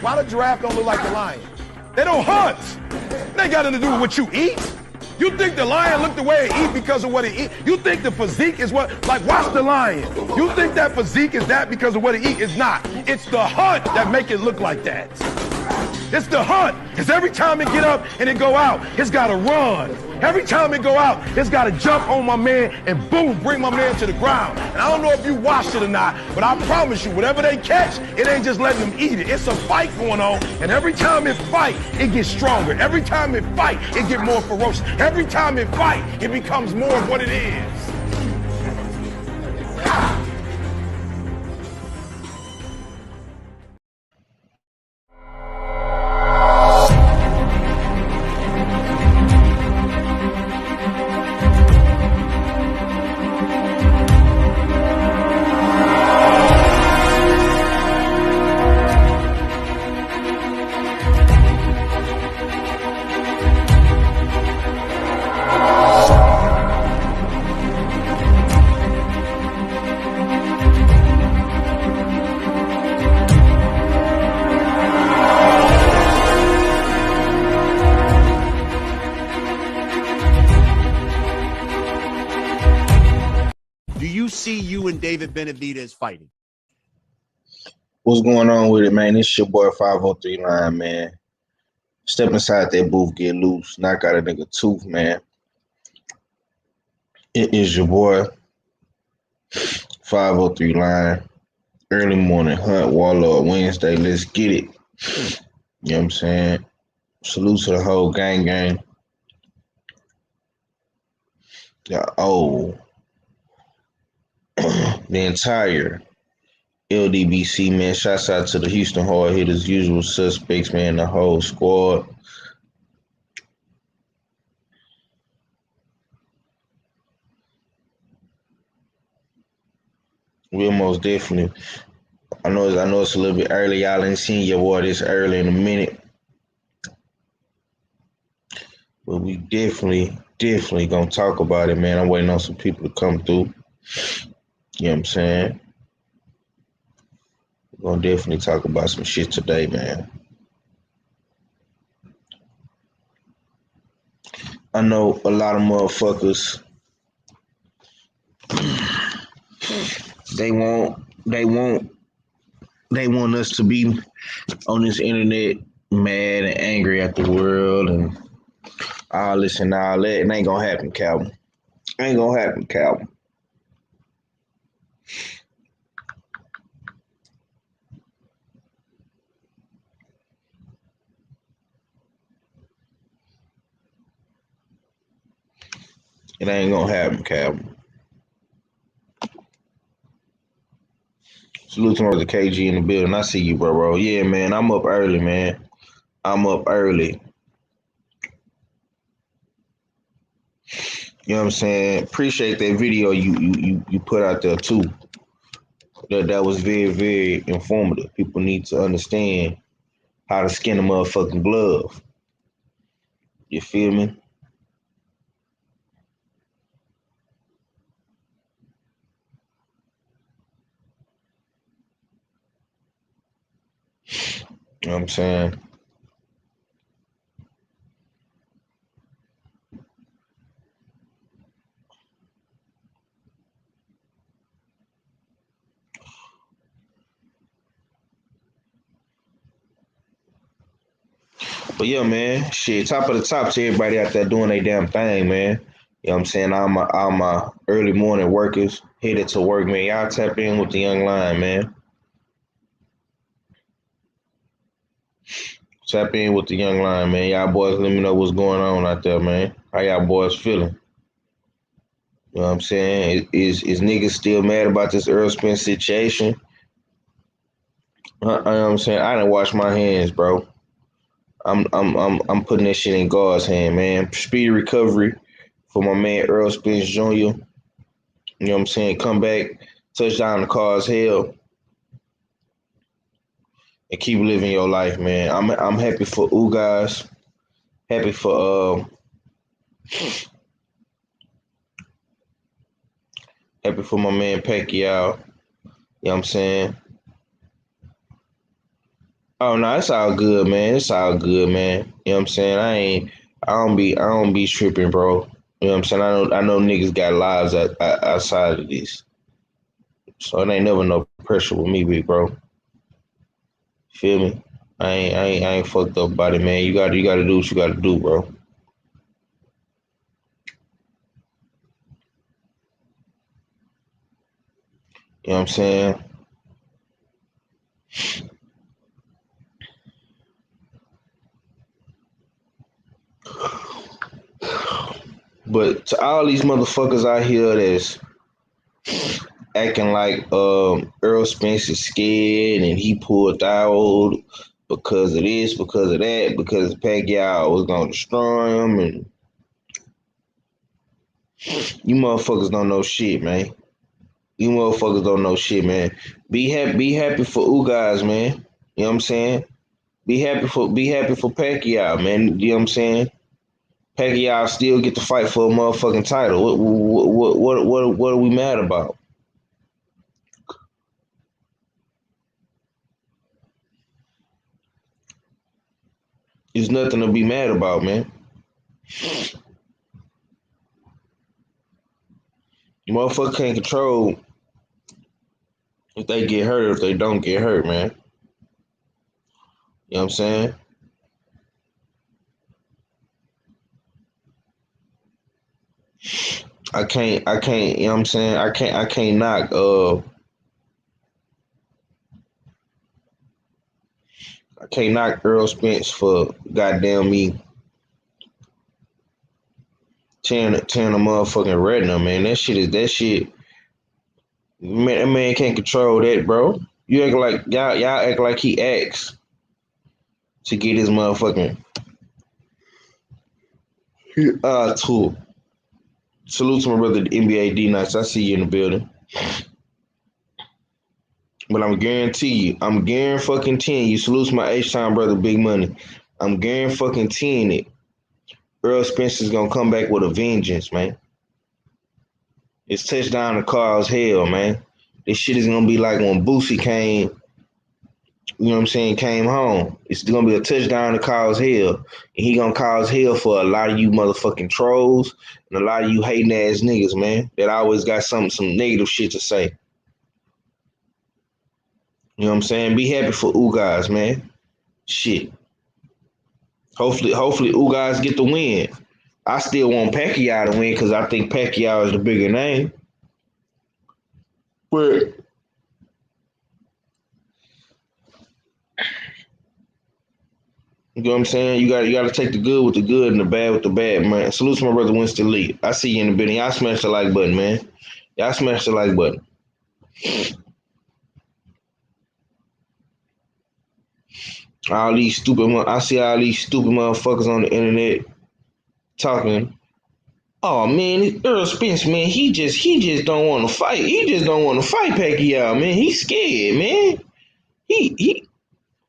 Why the giraffe don't look like the lion? They don't hunt. It ain't got nothing to do with what you eat. You think the lion look the way it eat because of what it eat? You think the physique is what, like watch the lion. You think that physique is that because of what it eat? It's not. It's the hunt that make it look like that. It's the hunt. Because every time it get up and it go out, it's got to run. Every time it go out, it's got to jump on my man and boom, bring my man to the ground. And I don't know if you watched it or not, but I promise you, whatever they catch, it ain't just letting them eat it. It's a fight going on. And every time it fight, it gets stronger. Every time it fight, it get more ferocious. Every time it fight, it becomes more of what it is. David Benavidez fighting? What's going on with it, man? It's your boy 503 Line, man. Step inside that booth, get loose, knock out a nigga tooth, man. It is your boy 503 Line. Early morning hunt, Warlord Wednesday. Let's get it. You know what I'm saying? Salute to the whole gang. Yeah, the entire LDBC, man. Shouts out to the Houston hard hitters, usual suspects, man, the whole squad. We're most definitely. I know it's a little bit early. Y'all ain't seen your boy this early in a minute. But we definitely gonna talk about it, man. I'm waiting on some people to come through. You know what I'm saying? We're gonna definitely talk about some shit today, man. I know a lot of motherfuckers, they want us to be on this internet mad and angry at the world and all this and all that. It ain't gonna happen, Calvin. Ain't gonna happen, Calvin. It ain't gonna happen, Calvin. Salute to the KG in the building. I see you, bro. Yeah, man. I'm up early, man. I'm up early. You know what I'm saying? Appreciate that video you put out there too. That was very, very informative. People need to understand how to skin a motherfucking glove. You feel me? You know what I'm saying? But yeah, man, shit, top of the top to everybody out there doing their damn thing, man. You know what I'm saying? All my early morning workers headed to work, man. Y'all tap in with the young line, man. Tap in with the young line, man. Y'all boys let me know what's going on out there, man. How y'all boys feeling? You know what I'm saying? Is niggas still mad about this Errol Spence situation? You know what I'm saying? I didn't wash my hands, bro. I'm putting that shit in God's hand, man. Speedy recovery for my man Errol Spence Jr. You know what I'm saying? Come back, touchdown the cause hell, and keep living your life, man. I'm happy for you guys. Happy for happy for my man Pacquiao. You know what I'm saying? Oh no, it's all good, man. It's all good, man. You know what I'm saying? I don't be tripping, bro. You know what I'm saying? I know niggas got lives outside of this. So it ain't never no pressure with me, big bro. Feel me? I ain't fucked up about it, man. You gotta do what you gotta do, bro. You know what I'm saying? But to all these motherfuckers out here that's acting like Earl Spence is scared and he pulled out because of this, because of that, because Pacquiao was gonna destroy him, and you motherfuckers don't know shit, man. You motherfuckers don't know shit, man. Be happy for Ugas, man. You know what I'm saying? Be happy for Pacquiao, man. You know what I'm saying? Pacquiao still get to fight for a motherfucking title. What are we mad about? There's nothing to be mad about, man. Motherfucker can't control if they get hurt or if they don't get hurt, man. You know what I'm saying? I can't, you know what I'm saying? I can't knock Earl Spence for goddamn me tearing a motherfucking retina, man. That shit. Man, that man can't control that, bro. You act like y'all act like he acts to get his motherfucking tool. Salute to my brother, the NBA D Nights. I see you in the building. But I'm guaranteeing you. Salute to my H-Time brother, Big Money. I'm guaranteeing it. Earl Spencer's gonna come back with a vengeance, man. It's touchdown to Carl's hell, man. This shit is gonna be like when Boosie came, you know what I'm saying, came home. It's gonna be a touchdown to Carl's hell. And he gonna cause hell for a lot of you motherfucking trolls and a lot of you hating ass niggas, man, that always got some negative shit to say. You know what I'm saying? Be happy for Ugas, man. Shit. Hopefully Ugas get the win. I still want Pacquiao to win because I think Pacquiao is the bigger name. But you know what I'm saying? You gotta take the good with the good and the bad with the bad, man. Salute to my brother Winston Lee. I see you in the building. Y'all smash the like button, man. Y'all smash the like button. I see all these stupid motherfuckers on the internet talking. Oh man, Earl Spence, man, he just don't want to fight. He just don't want to fight Pacquiao, man. He's scared, man. He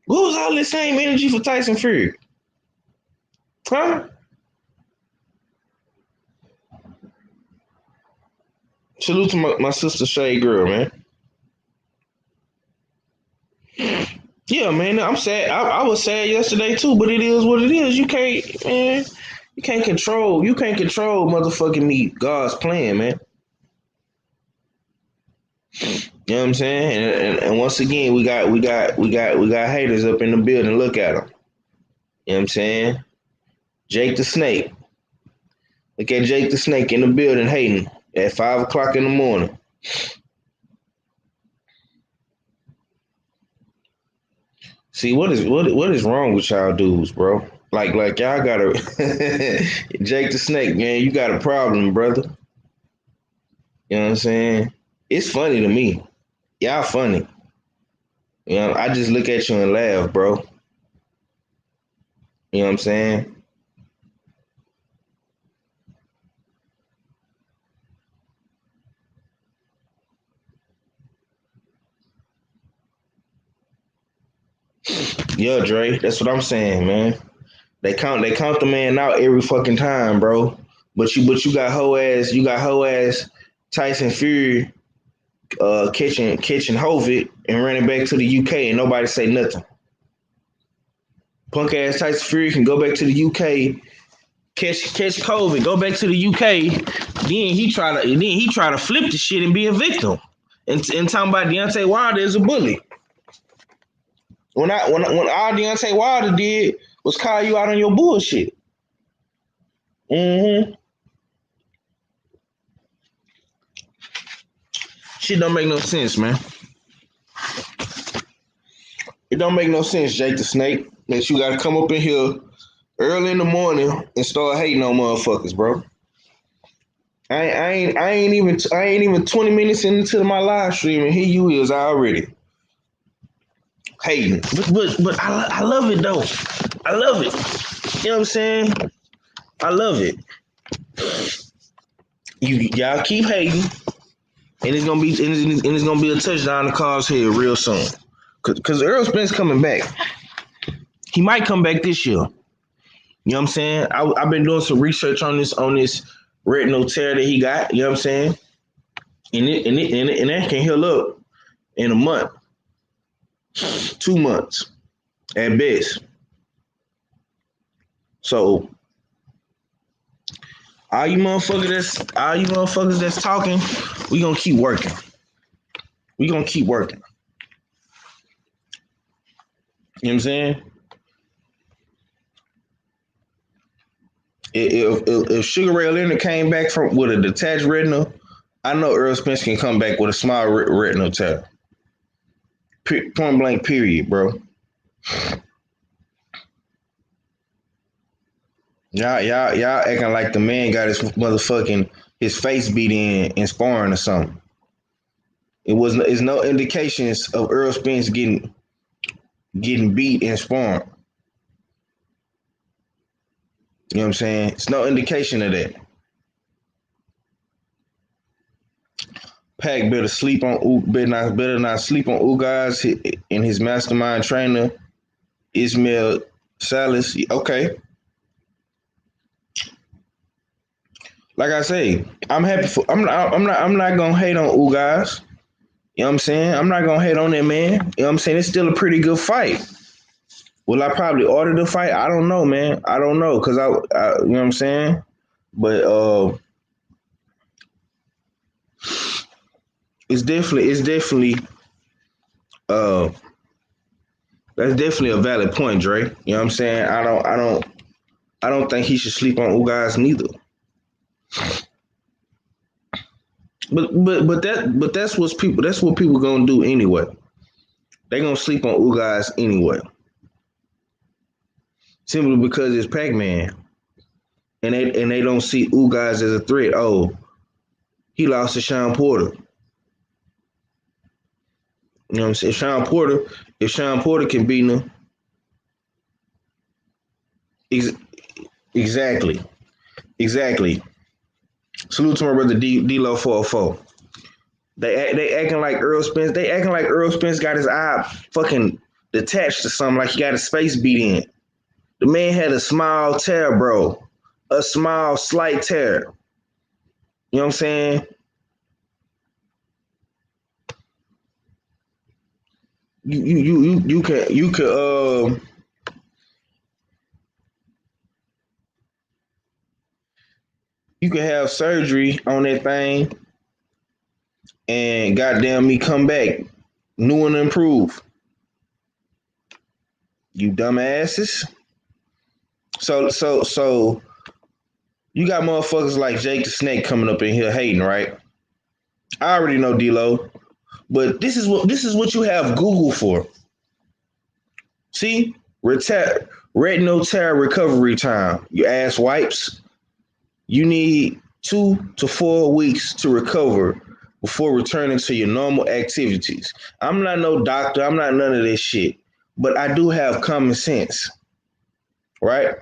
what was all this same energy for Tyson Fury? Huh? Salute to my sister Shay girl, man. Yeah, man, I'm sad. I was sad yesterday too, but it is what it is. You can't control motherfucking me, God's plan, man. You know what I'm saying? And once again, we got haters up in the building. Look at them. You know what I'm saying? Jake the Snake. Look at Jake the Snake in the building hating at 5 o'clock in the morning. See what is wrong with y'all dudes, bro? Like y'all got a Jake the Snake, man. You got a problem, brother. You know what I'm saying? It's funny to me. Y'all funny. You know, I just look at you and laugh, bro. You know what I'm saying? Yeah, Dre. That's what I'm saying, man. They count the man out every fucking time, bro. But you got hoe ass Tyson Fury catching Hovid and running back to the UK and nobody say nothing. Punk ass Tyson Fury can go back to the UK, catch COVID, go back to the UK. Then he try to flip the shit and be a victim. And talking about Deontay Wilder is a bully. When all Deontay Wilder did was call you out on your bullshit. Mm-hmm. Shit don't make no sense, man. It don't make no sense, Jake the Snake, that you gotta come up in here early in the morning and start hating on motherfuckers, bro. I ain't even 20 minutes into my live stream and here you is already hating. But I love it though. I love it. You know what I'm saying? I love it. Y'all keep hating, and it's gonna be a touchdown to Carl's head real soon. Cause Errol Spence coming back. He might come back this year. You know what I'm saying? I've been doing some research on this retinal tear that he got. You know what I'm saying? And that can heal up in a month, 2 months at best. So all you motherfuckers that's talking, we gonna keep working. We gonna keep working. You know what I'm saying? If Sugar Ray Leonard came back with a detached retina, I know Errol Spence can come back with a small retinal tear. Point blank, period, bro. Y'all acting like the man got his face beat in sparring or something. It's no indications of Errol Spence getting beat in sparring. You know what I'm saying? It's no indication of that. Pac better not sleep on Ugaz and his mastermind trainer Ismail Salas. Okay. Like I say, I'm happy for. I'm not gonna hate on Ugaz. You know what I'm saying? I'm not gonna hate on that man. You know what I'm saying? It's still a pretty good fight. Will I probably order the fight? I don't know, man. I don't know because I you know what I'm saying. But it's definitely that's definitely a valid point, Dre. You know what I'm saying? I don't think he should sleep on Ugaz neither. But that's what people gonna do anyway. They gonna sleep on Ugaz anyway. Simply because it's Pac-Man. And they don't see Ugaz as a threat. Oh, he lost to Sean Porter. You know what I'm saying? If Sean Porter can beat him, exactly. Salute to my brother D-Lo 404. They acting like Errol Spence. They acting like Errol Spence got his eye fucking detached to something, like he got his face beat in. The man had a small tear, bro. A small, slight tear. You know what I'm saying? You can have surgery on that thing and goddamn me come back new and improved. You dumbasses. So you got motherfuckers like Jake the Snake coming up in here hating, right? I already know D-Lo, but this is what you have Google for. See? Retinal tear recovery time. You ass wipes. You need 2 to 4 weeks to recover before returning to your normal activities. I'm not no doctor. I'm not none of this shit. But I do have common sense. Right?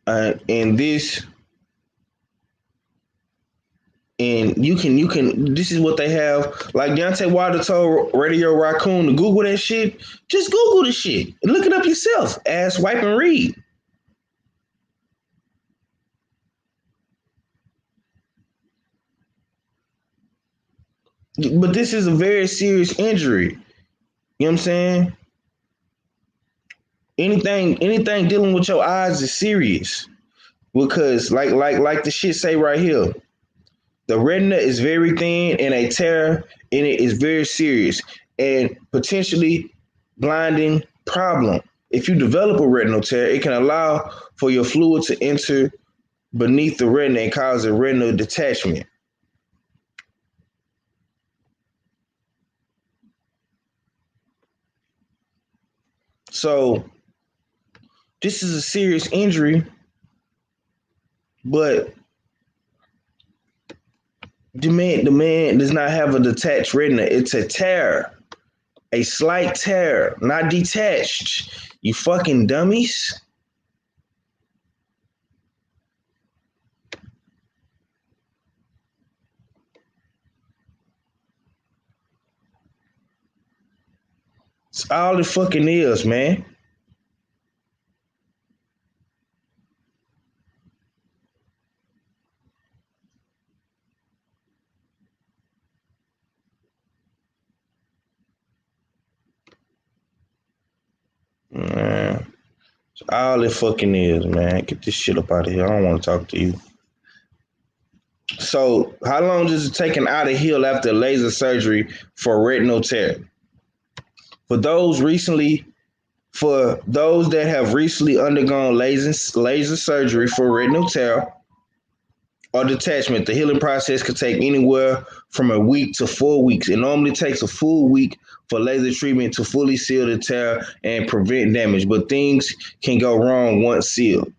And this this is what they have. Like Deontay Wilder told Radio Raccoon to Google that shit. Just Google the shit and look it up yourself. Ass wipe and read. But this is a very serious injury. You know what I'm saying? Anything dealing with your eyes is serious. Because like the shit say right here, the retina is very thin and a tear in it is very serious and potentially blinding problem. If you develop a retinal tear, it can allow for your fluid to enter beneath the retina and cause a retinal detachment. So this is a serious injury, but the man does not have a detached retina. It's a tear, a slight tear, not detached. You fucking dummies. It's all it fucking is, man. Man, it's all it fucking is, man. Get this shit up out of here. I don't want to talk to you. So, how long does it take an eye to heal after laser surgery for retinal tear? For those that have recently undergone laser surgery for retinal tear or detachment, the healing process could take anywhere from a week to 4 weeks. It normally takes a full week for laser treatment to fully seal the tear and prevent damage, but things can go wrong once sealed.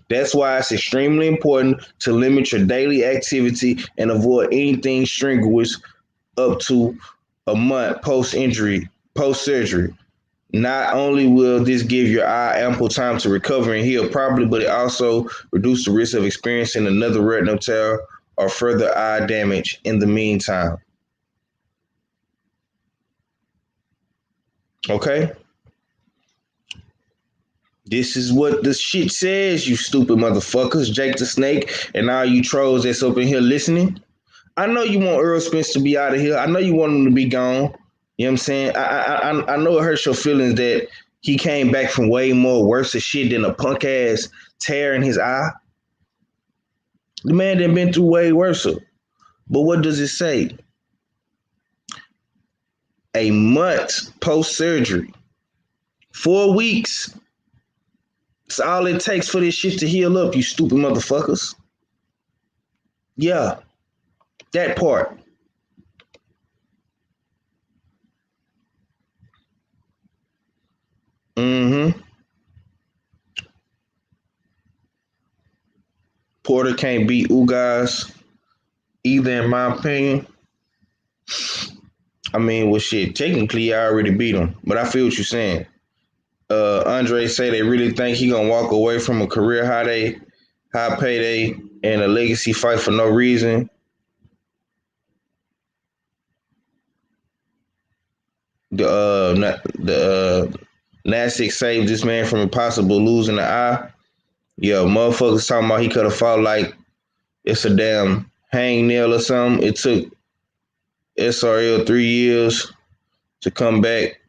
That's why it's extremely important to limit your daily activity and avoid anything strenuous up to a month post-surgery. Not only will this give your eye ample time to recover and heal properly, but it also reduces the risk of experiencing another retinal tear or further eye damage in the meantime. Okay? This is what the shit says, you stupid motherfuckers. Jake the Snake and all you trolls that's up in here listening. I know you want Errol Spence to be out of here. I know you want him to be gone. You know what I'm saying? I know it hurts your feelings that he came back from way more worse of shit than a punk ass tear in his eye. The man done been through way worse. But what does it say? A month post surgery, 4 weeks. It's all it takes for this shit to heal up, you stupid motherfuckers. Yeah, that part. Mm-hmm. Porter can't beat Ugas either, in my opinion. I mean, well, shit, technically, I already beat him, but I feel what you're saying. Andre say they really think he gonna walk away from a career high payday, and a legacy fight for no reason. The Nasik saved this man from impossible losing the eye. Yeah, motherfuckers talking about he could have fought like it's a damn hangnail or something. It took SRL 3 years to come back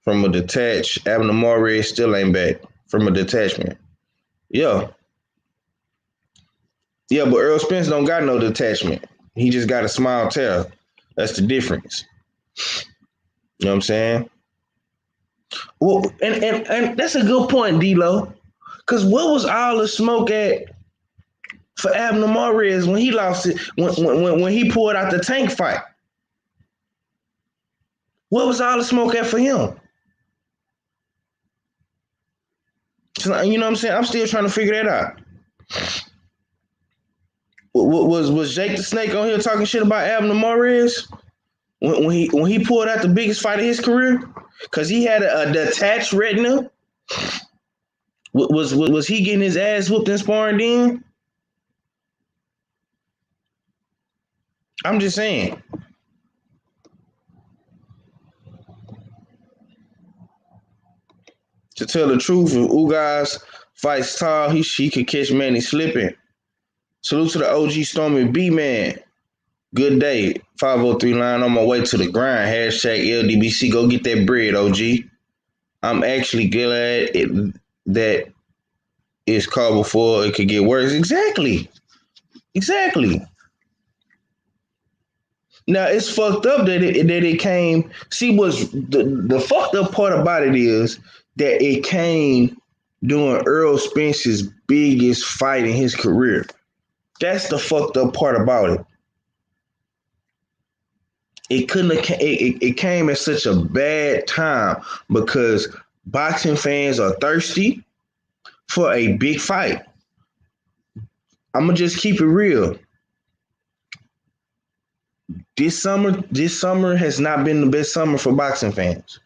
from a detached. Abnormal still ain't back from a detachment. Yeah. Yeah, but Errol Spence don't got no detachment. He just got a small tear. That's the difference. You know what I'm saying? Well, and that's a good point, D-Lo. Because what was all the smoke at for Abner Mares when he lost it, when he pulled out the tank fight? What was all the smoke at for him? So, you know what I'm saying? I'm still trying to figure that out. Was Jake the Snake on here talking shit about Abner Mares when he pulled out the biggest fight of his career? Because he had a detached retina. Was he getting his ass whooped in sparring then? I'm just saying. To tell the truth, if Ugas fights tall, he could catch Manny slipping. Salute to the OG Stormy B man. Good day. 503 line on my way to the grind. Hashtag LDBC. Go get that bread, OG. I'm actually glad that it's called before it could get worse. Exactly. Now it's fucked up that it came. See, what's the fucked up part about it is that it came during Errol Spence's biggest fight in his career. That's the fucked up part about it. It couldn't have, it came at such a bad time because boxing fans are thirsty for a big fight. I'm gonna just keep it real. This summer has not been the best summer for boxing fans.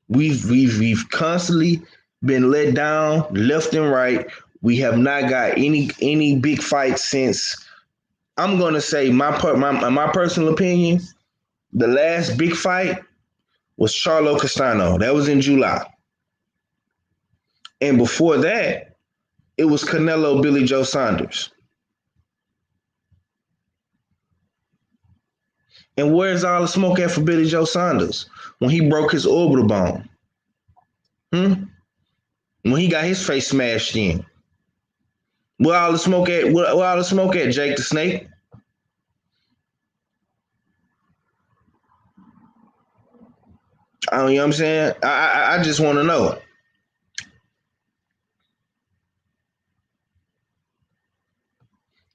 We've constantly been let down left and right. We have not got any big fights since. I'm gonna say my personal opinion. The last big fight was Charlo Castano. That was in July, and before that, it was Canelo Billy Joe Saunders. And where's all the smoke at for Billy Joe Saunders when he broke his orbital bone? When he got his face smashed in. Where all the smoke at? Where all the smoke at, Jake the Snake? You know what I'm saying? I just want to know.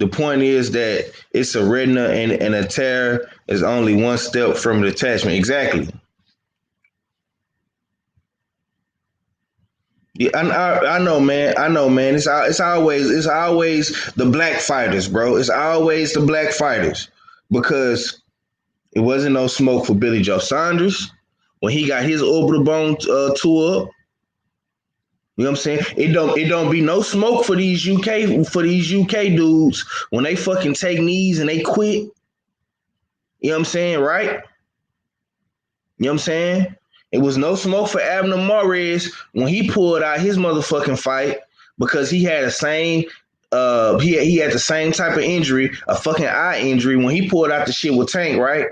The point is that it's a retina and a tear is only one step from detachment. Exactly. Yeah, I know, man. It's always the black fighters, bro. It's always the black fighters because it wasn't no smoke for Billy Joe Saunders when he got his orbital bone tore up. You know what I'm saying? It don't be no smoke for these UK dudes when they fucking take knees and they quit. You know what I'm saying, right? You know what I'm saying? It was no smoke for Abner Mares when he pulled out his motherfucking fight because he had the same he had the same type of injury, a fucking eye injury when he pulled out the shit with Tank, right?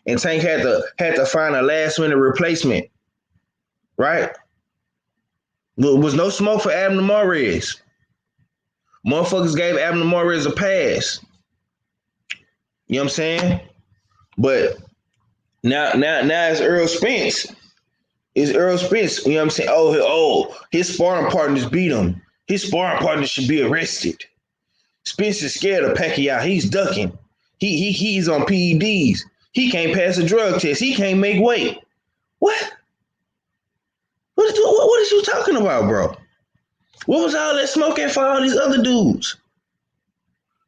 And Tank had to find a last minute replacement, right? There was no smoke for Abner Mares. Motherfuckers gave Abner Mares a pass. You know what I'm saying? But now it's Errol Spence. It's Errol Spence. You know what I'm saying? Oh, his sparring partners beat him. His sparring partners should be arrested. Spence is scared of Pacquiao. He's ducking. He's on PEDs. He can't pass a drug test. He can't make weight. What? What is you talking about, bro? What was all that smoking for all these other dudes?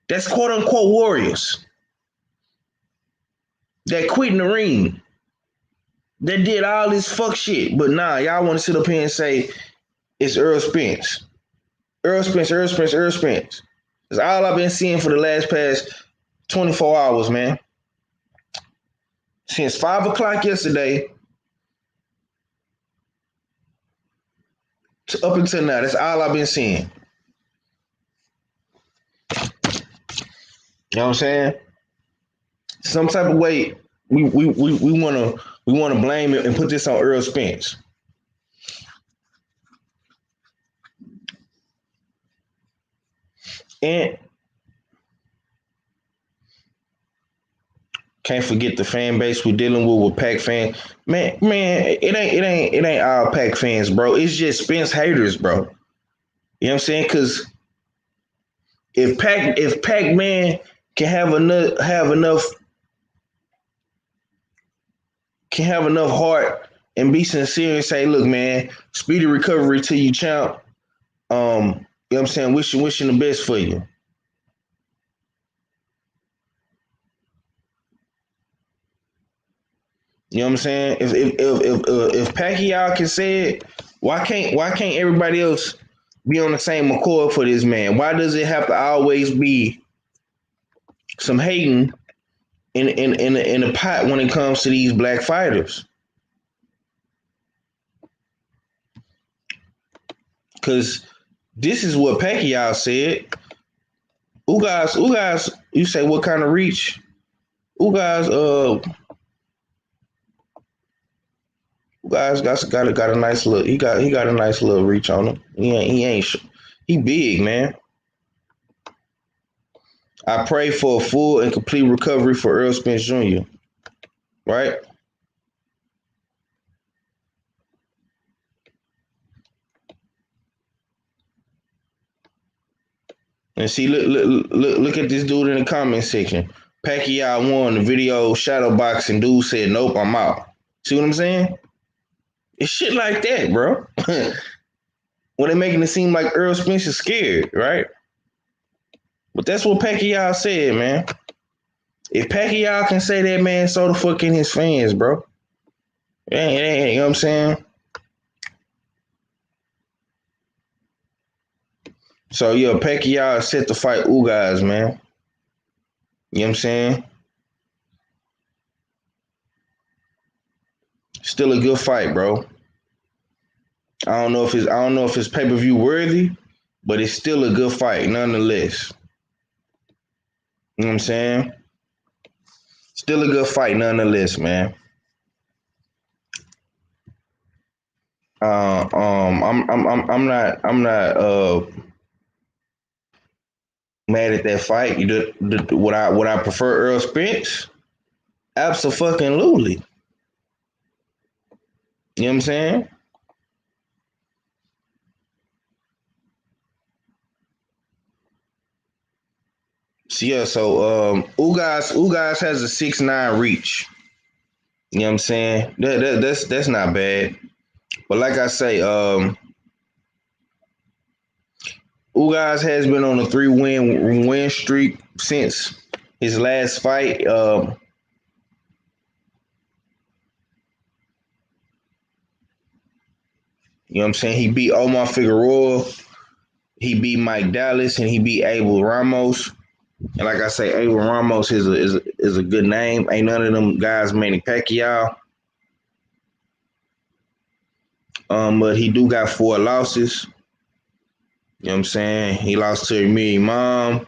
That's quote unquote warriors. That quit in the ring. That did all this fuck shit. But nah, y'all want to sit up here and say it's Errol Spence. Errol Spence. That's all I've been seeing for the past 24 hours, man. Since 5 o'clock yesterday up until now, that's all I've been seeing. You know what I'm saying? Some type of way we want to blame it and put this on Errol Spence. And can't forget the fan base we're dealing with Pac fans. Man, it ain't all Pac fans, bro. It's just Spence haters, bro. You know what I'm saying? Because if Pac-Man can have enough heart and be sincere and say, look, man, speedy recovery to you, champ. You know what I'm saying? Wishing the best for you. You know what I'm saying? If Pacquiao can say it, why can't everybody else be on the same accord for this man? Why does it have to always be some hating in the pot when it comes to these black fighters? Because this is what Pacquiao said. Ugas You say what kind of reach? Ugas got a nice look. He got a nice little reach on him. He big, man. I pray for a full and complete recovery for Errol Spence Jr. Right? And see, look at this dude in the comment section. Pacquiao won the video shadow boxing. Dude said, "Nope, I'm out." See what I'm saying? It's shit like that, bro. When they making it seem like Errol Spence is scared, right? But that's what Pacquiao said, man. If Pacquiao can say that, man, so the fuck can his fans, bro. You know what I'm saying? So, yeah, Pacquiao is set to fight Ugas, man. You know what I'm saying? Still a good fight, bro. I don't know if it's pay-per-view worthy, but it's still a good fight nonetheless. You know what I'm saying? Still a good fight nonetheless, man. I'm not mad at that fight. Would I prefer Errol Spence? Absolutely. You know what I'm saying? So Ugas has a 6'9" reach. You know what I'm saying? That's not bad. But like I say, Ugas has been on a 3-win streak since his last fight. You know what I'm saying? He beat Omar Figueroa, he beat Mike Dallas, and he beat Abel Ramos. And like I say, Abel Ramos is a good name. Ain't none of them guys Manny Pacquiao. But he do got 4 losses. You know what I'm saying? He lost to Emil Imam,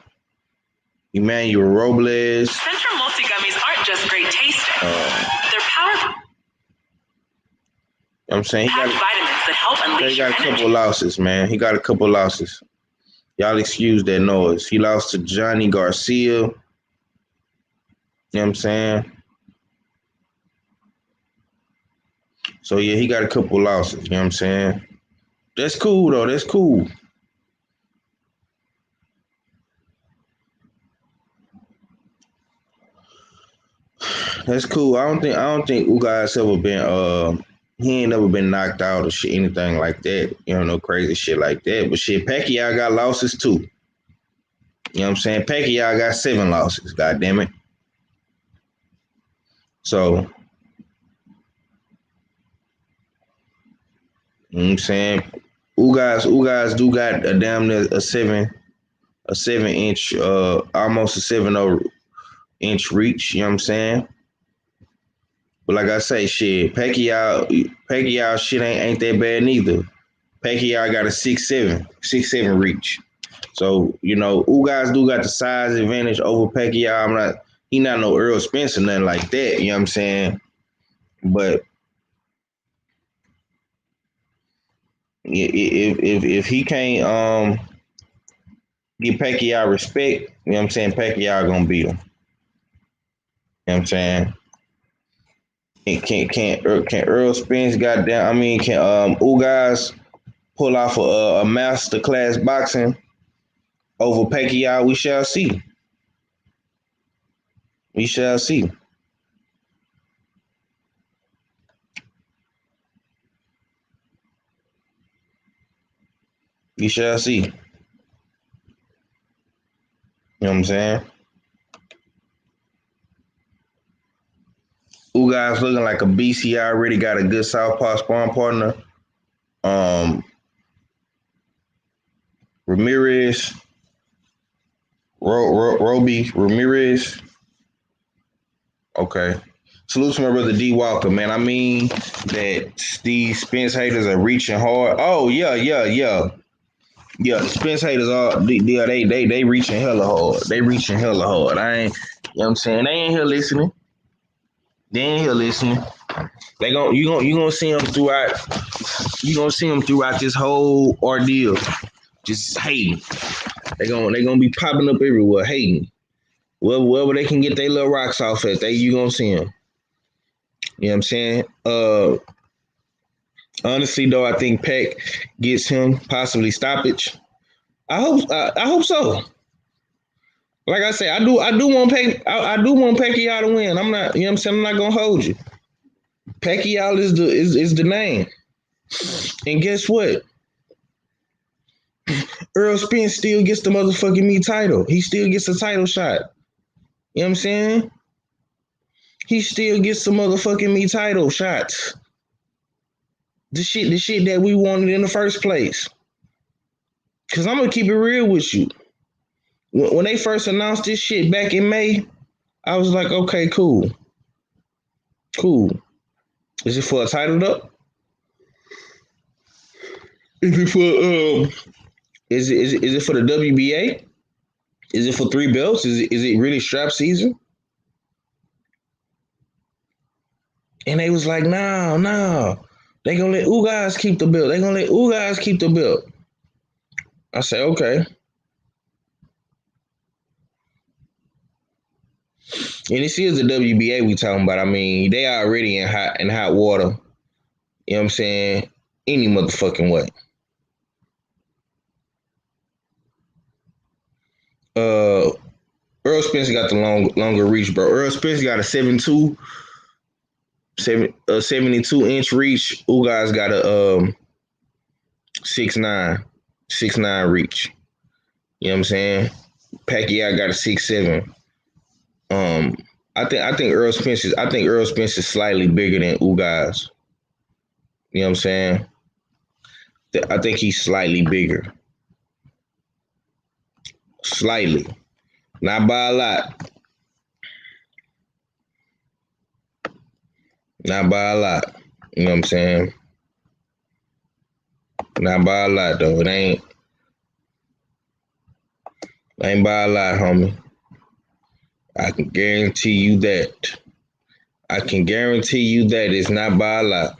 Emmanuel Robles. Central multi gummies aren't just great tasting. They're powerful. You know what I'm saying? Packed vitamins that help unleash he got a couple losses, man. He got a couple losses. Y'all excuse that noise. He lost to Johnny Garcia. You know what I'm saying? So, yeah, he got a couple losses. You know what I'm saying? That's cool, though. That's cool. That's cool. I don't think Ugas ever been he ain't never been knocked out or shit, anything like that. You know, no crazy shit like that. But shit, Pacquiao got losses too. You know what I'm saying? Pacquiao got 7 losses, god damn it. So, you know what I'm saying? Ugas do got a damn near a 7-inch, almost a 7-inch reach, you know what I'm saying? But like I say, shit, Pacquiao shit ain't that bad neither. Pacquiao got a 6'7" reach. So, you know, Ugas do got the size advantage over Pacquiao. He not no Errol Spence or nothing like that, you know what I'm saying? But if he can't give Pacquiao respect, you know what I'm saying, Pacquiao gonna beat him. You know what I'm saying? Can Errol Spence can Ugas pull off a master class boxing over Pacquiao? We shall see. We shall see. We shall see. You know what I'm saying? Ugas looking like a beast. He already got a good southpaw sparring partner. Ramirez, Roby Ramirez. Okay. Salute to my brother D Walker, man. I mean that these Spence haters are reaching hard. Oh, yeah. Yeah, the Spence haters are they reaching hella hard. They reaching hella hard. I ain't, you know what I'm saying? They ain't here listening. They ain't here listening. You gonna see them throughout. You gonna see them throughout this whole ordeal. Just hating. They gonna be popping up everywhere hating. Wherever they can get their little rocks off at, you gonna see them. You know what I'm saying? Honestly though, I think Peck gets him possibly stoppage. I hope so. Like I say, I do want Pacquiao to win. I'm not, you know what I'm saying? I'm not gonna hold you. Pacquiao is the name. And guess what? Errol Spence still gets the motherfucking me title. He still gets a title shot. You know what I'm saying? He still gets the motherfucking me title shots. The shit that we wanted in the first place. Cause I'm gonna keep it real with you. When they first announced this shit back in May, I was like, okay, cool. Is it for a title up? Is it for is it for the WBA? Is it for 3 belts? Is it really strap season? And they was like, no. They gonna let Ugas keep the belt. I say, okay. And this is the WBA we talking about. I mean, they already in hot water. You know what I'm saying? Any motherfucking way. Errol Spence got the longer reach, bro. Errol Spence got a 72 inch reach. Ugas got a 6'9" reach. You know what I'm saying? Pacquiao got a 6'7". I think Errol Spence is slightly bigger than Ugas. You know what I'm saying? I think he's slightly bigger. Slightly. Not by a lot. Not by a lot. You know what I'm saying? Not by a lot, though. It ain't by a lot, homie. I can guarantee you that. It's not by a lot.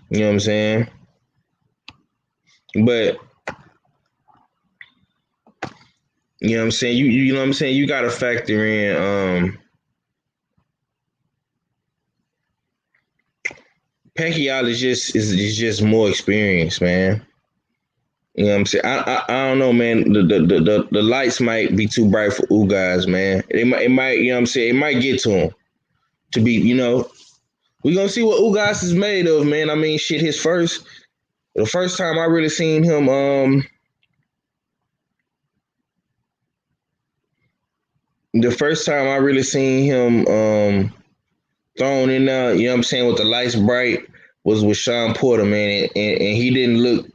You know what I'm saying? But you know what I'm saying? You know what I'm saying? You gotta factor in Pacquiao is just more experienced, man. You know what I'm saying? I don't know, man. The lights might be too bright for Ugas, man. It might, you know what I'm saying? It might get to him to be, you know. We're gonna see what Ugas is made of, man. I mean, shit, the first time I really seen him, thrown in there, you know what I'm saying, with the lights bright was with Sean Porter, man, and he didn't look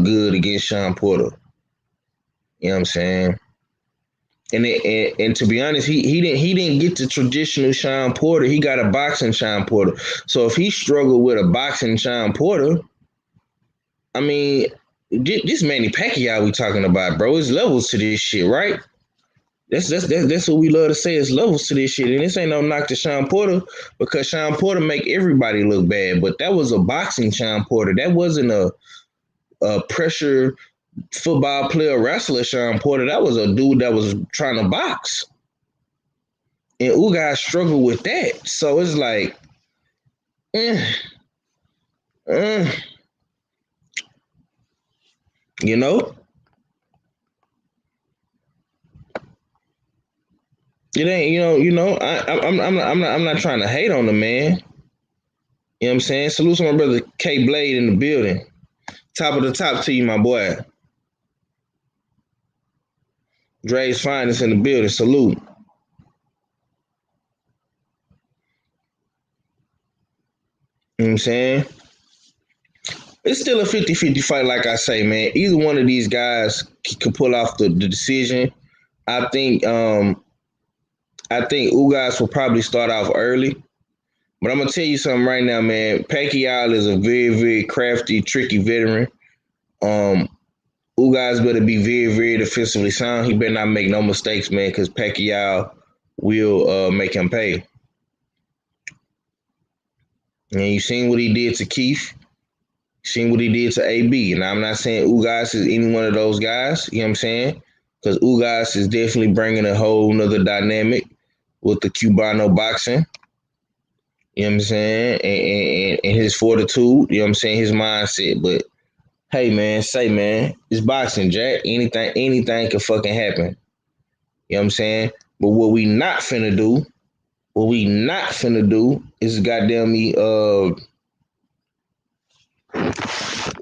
good against Sean Porter. You know what I'm saying? And to be honest, he didn't get the traditional Sean Porter. He got a boxing Sean Porter. So if he struggled with a boxing Sean Porter, I mean, this Manny Pacquiao we talking about, bro. It's levels to this shit, right? That's what we love to say. It's levels to this shit. And this ain't no knock to Sean Porter, because Sean Porter make everybody look bad. But that was a boxing Sean Porter. That wasn't a pressure football player wrestler Sean Porter. That was a dude that was trying to box. And Ugas struggled with that. So it's like, you know? It ain't, I'm not trying to hate on the man. You know what I'm saying? Salute to my brother K Blade in the building. Top of the top to you, my boy. Dre's finest in the building. Salute. You know what I'm saying? It's still a 50-50 fight, like I say, man. Either one of these guys can pull off the decision. I think Ugas will probably start off early, But I'm gonna tell you something right now, man. Pacquiao is a very, very crafty, tricky veteran. Ugas better be very, very defensively sound. He better not make no mistakes, man, because Pacquiao will make him pay. And you seen what he did to Keith. Seen what he did to AB. And I'm not saying Ugas is any one of those guys. You know what I'm saying? Because Ugas is definitely bringing a whole nother dynamic with the Cubano boxing. You know what I'm saying? And his fortitude. You know what I'm saying? His mindset. But hey, man, it's boxing, Jack. Anything can fucking happen. You know what I'm saying? But what we not finna do is goddamn me,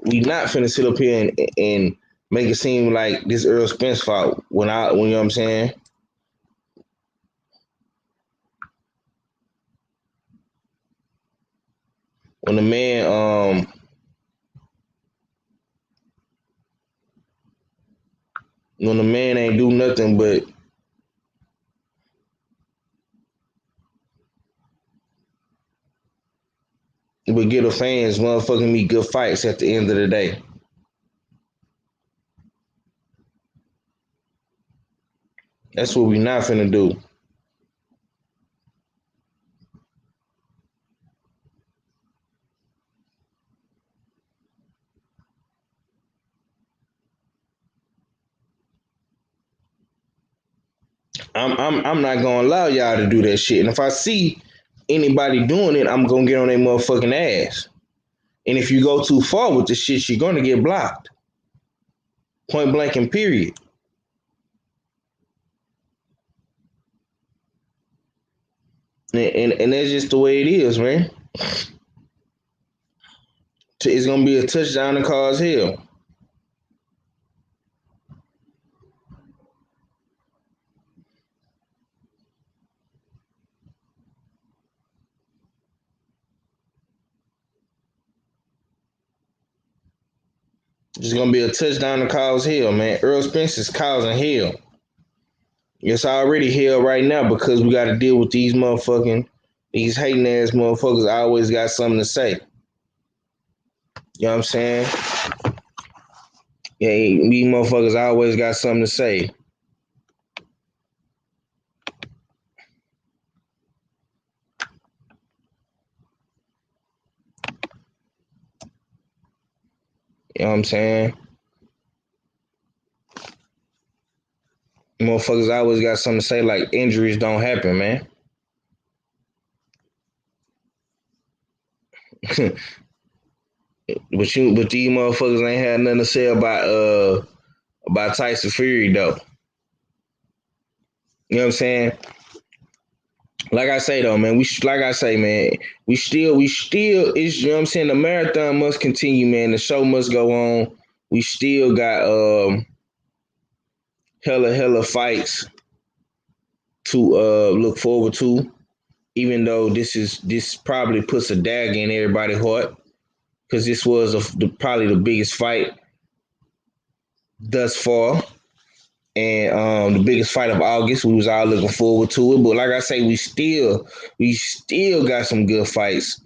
we not finna sit up here and make it seem like this Errol Spence fault when you know what I'm saying? When the man ain't do nothing but give the fans motherfucking me good fights at the end of the day. That's what we not finna do. I'm not gonna allow y'all to do that shit. And if I see anybody doing it, I'm gonna get on their motherfucking ass. And if you go too far with the shit, you're gonna get blocked. Point blank and period. And that's just the way it is, man. It's gonna be a touchdown to cause hell. It's gonna be a touchdown to cause hell, man. Errol Spence is causing hell. It's already hell right now because we got to deal with these hating ass motherfuckers. Always got something to say. You know what I'm saying? Yeah, these motherfuckers always got something to say. You know what I'm saying? Motherfuckers always got something to say, like injuries don't happen, man. but these motherfuckers ain't had nothing to say about Tyson Fury though. You know what I'm saying? Like I say though, man, we still, it's, you know what I'm saying, the marathon must continue, man. The show must go on. We still got hella fights to look forward to, even though this probably puts a dagger in everybody's heart, because this was probably the biggest fight thus far. And the biggest fight of August, we was all looking forward to it. But like I say, we still got some good fights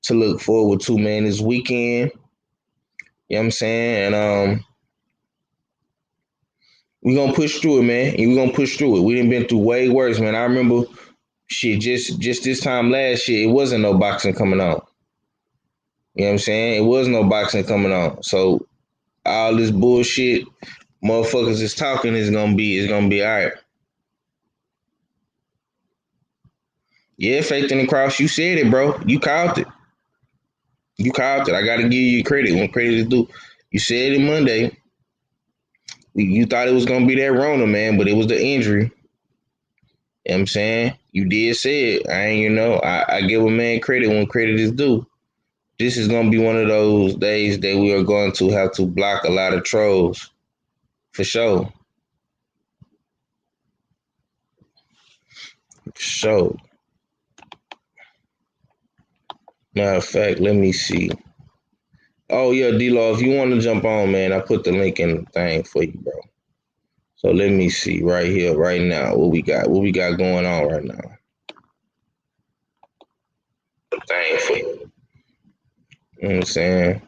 to look forward to, man, this weekend. You know what I'm saying? And we're going to push through it, man. And we're going to push through it. We done been through way worse, man. I remember, just this time last year, it wasn't no boxing coming on. You know what I'm saying? It was no boxing coming on. So all this bullshit motherfuckers is talking is gonna be all right. Yeah, Faith in the Cross, you said it, bro. You called it. I gotta give you credit when credit is due. You said it Monday. You thought it was gonna be that Rona, man, but it was the injury. You know what I'm saying? You did say it. I give a man credit when credit is due. This is gonna be one of those days that we are going to have to block a lot of trolls. For sure. Matter of fact, let me see. Oh, yeah, D-Law, if you want to jump on, man, I put the link in the thing for you, bro. So let me see right here, right now, what we got going on right now. thankful. You know what I'm saying?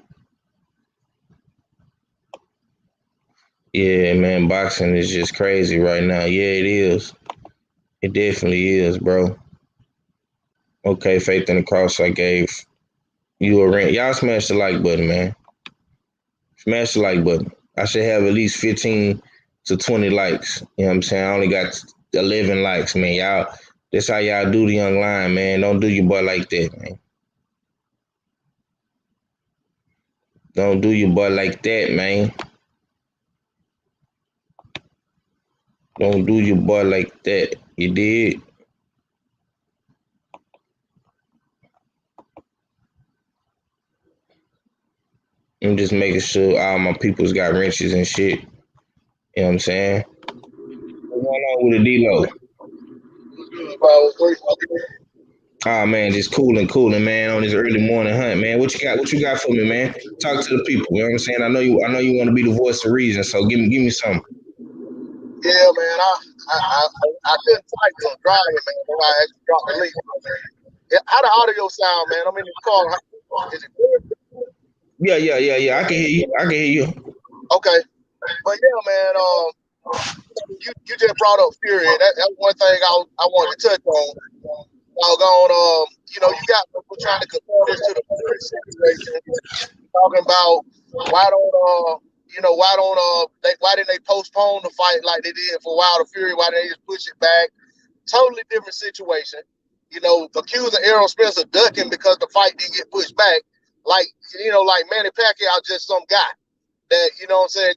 Yeah, man, boxing is just crazy right now. Yeah, it is. It definitely is, bro. Okay, Faith in the Cross, I gave you a rant. Y'all smash the like button, man. Smash the like button. I should have at least 15 to 20 likes. You know what I'm saying? I only got 11 likes, man. Y'all, that's how y'all do the young lion, man. Don't do your boy like that, man. Don't do your boy like that, man. Don't do your boy like that. You did? I'm just making sure all my peoples got wrenches and shit. You know what I'm saying? What's going on with the D-Lo? Oh man, just cooling, man, on this early morning hunt, man. What you got? What you got for me, man? Talk to the people. You know what I'm saying? I know you want to be the voice of reason, so give me something. Yeah, man. I couldn't fight till driving, man. So I had to drop the link. Yeah, how the audio sound, man? I'm in the car. Is it good? Yeah. I can hear you. Okay. But yeah, man. You just brought up Fury. That's one thing I wanted to touch on. You got people trying to compare this to the Fury situation, talking about why didn't they postpone the fight like they did for Wilder Fury? Why didn't they just push it back? Totally different situation. Accusing Errol Spence of ducking because the fight didn't get pushed back. Like Manny Pacquiao just some guy that,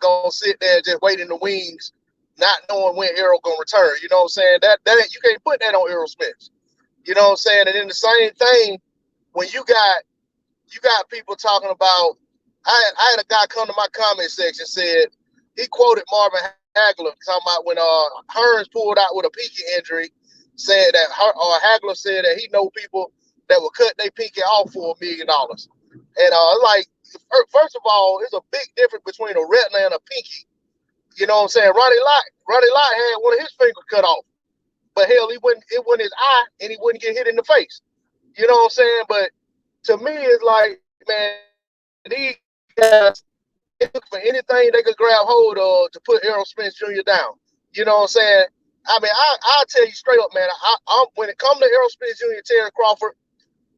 gonna sit there and just wait in the wings, not knowing when Errol gonna return. You know what I'm saying? That you can't put that on Errol Spence. You know what I'm saying? And then the same thing when you got people talking about. I had a guy come to my comment section, said he quoted Marvin Hagler talking about when Hearns pulled out with a pinky injury, said that Hagler said that he know people that will cut their pinky off for $1 million. And first of all, there's a big difference between a retina and a pinky. You know what I'm saying? Ronnie Lott had one of his fingers cut off, but hell, it wasn't his eye, and he wouldn't get hit in the face. You know what I'm saying? But to me, it's like, man, these guys look for anything they could grab hold of to put Errol Spence Jr. down. You know what I'm saying? I mean, I'll tell you straight up, man. When it comes to Errol Spence Jr. and Terrence Crawford,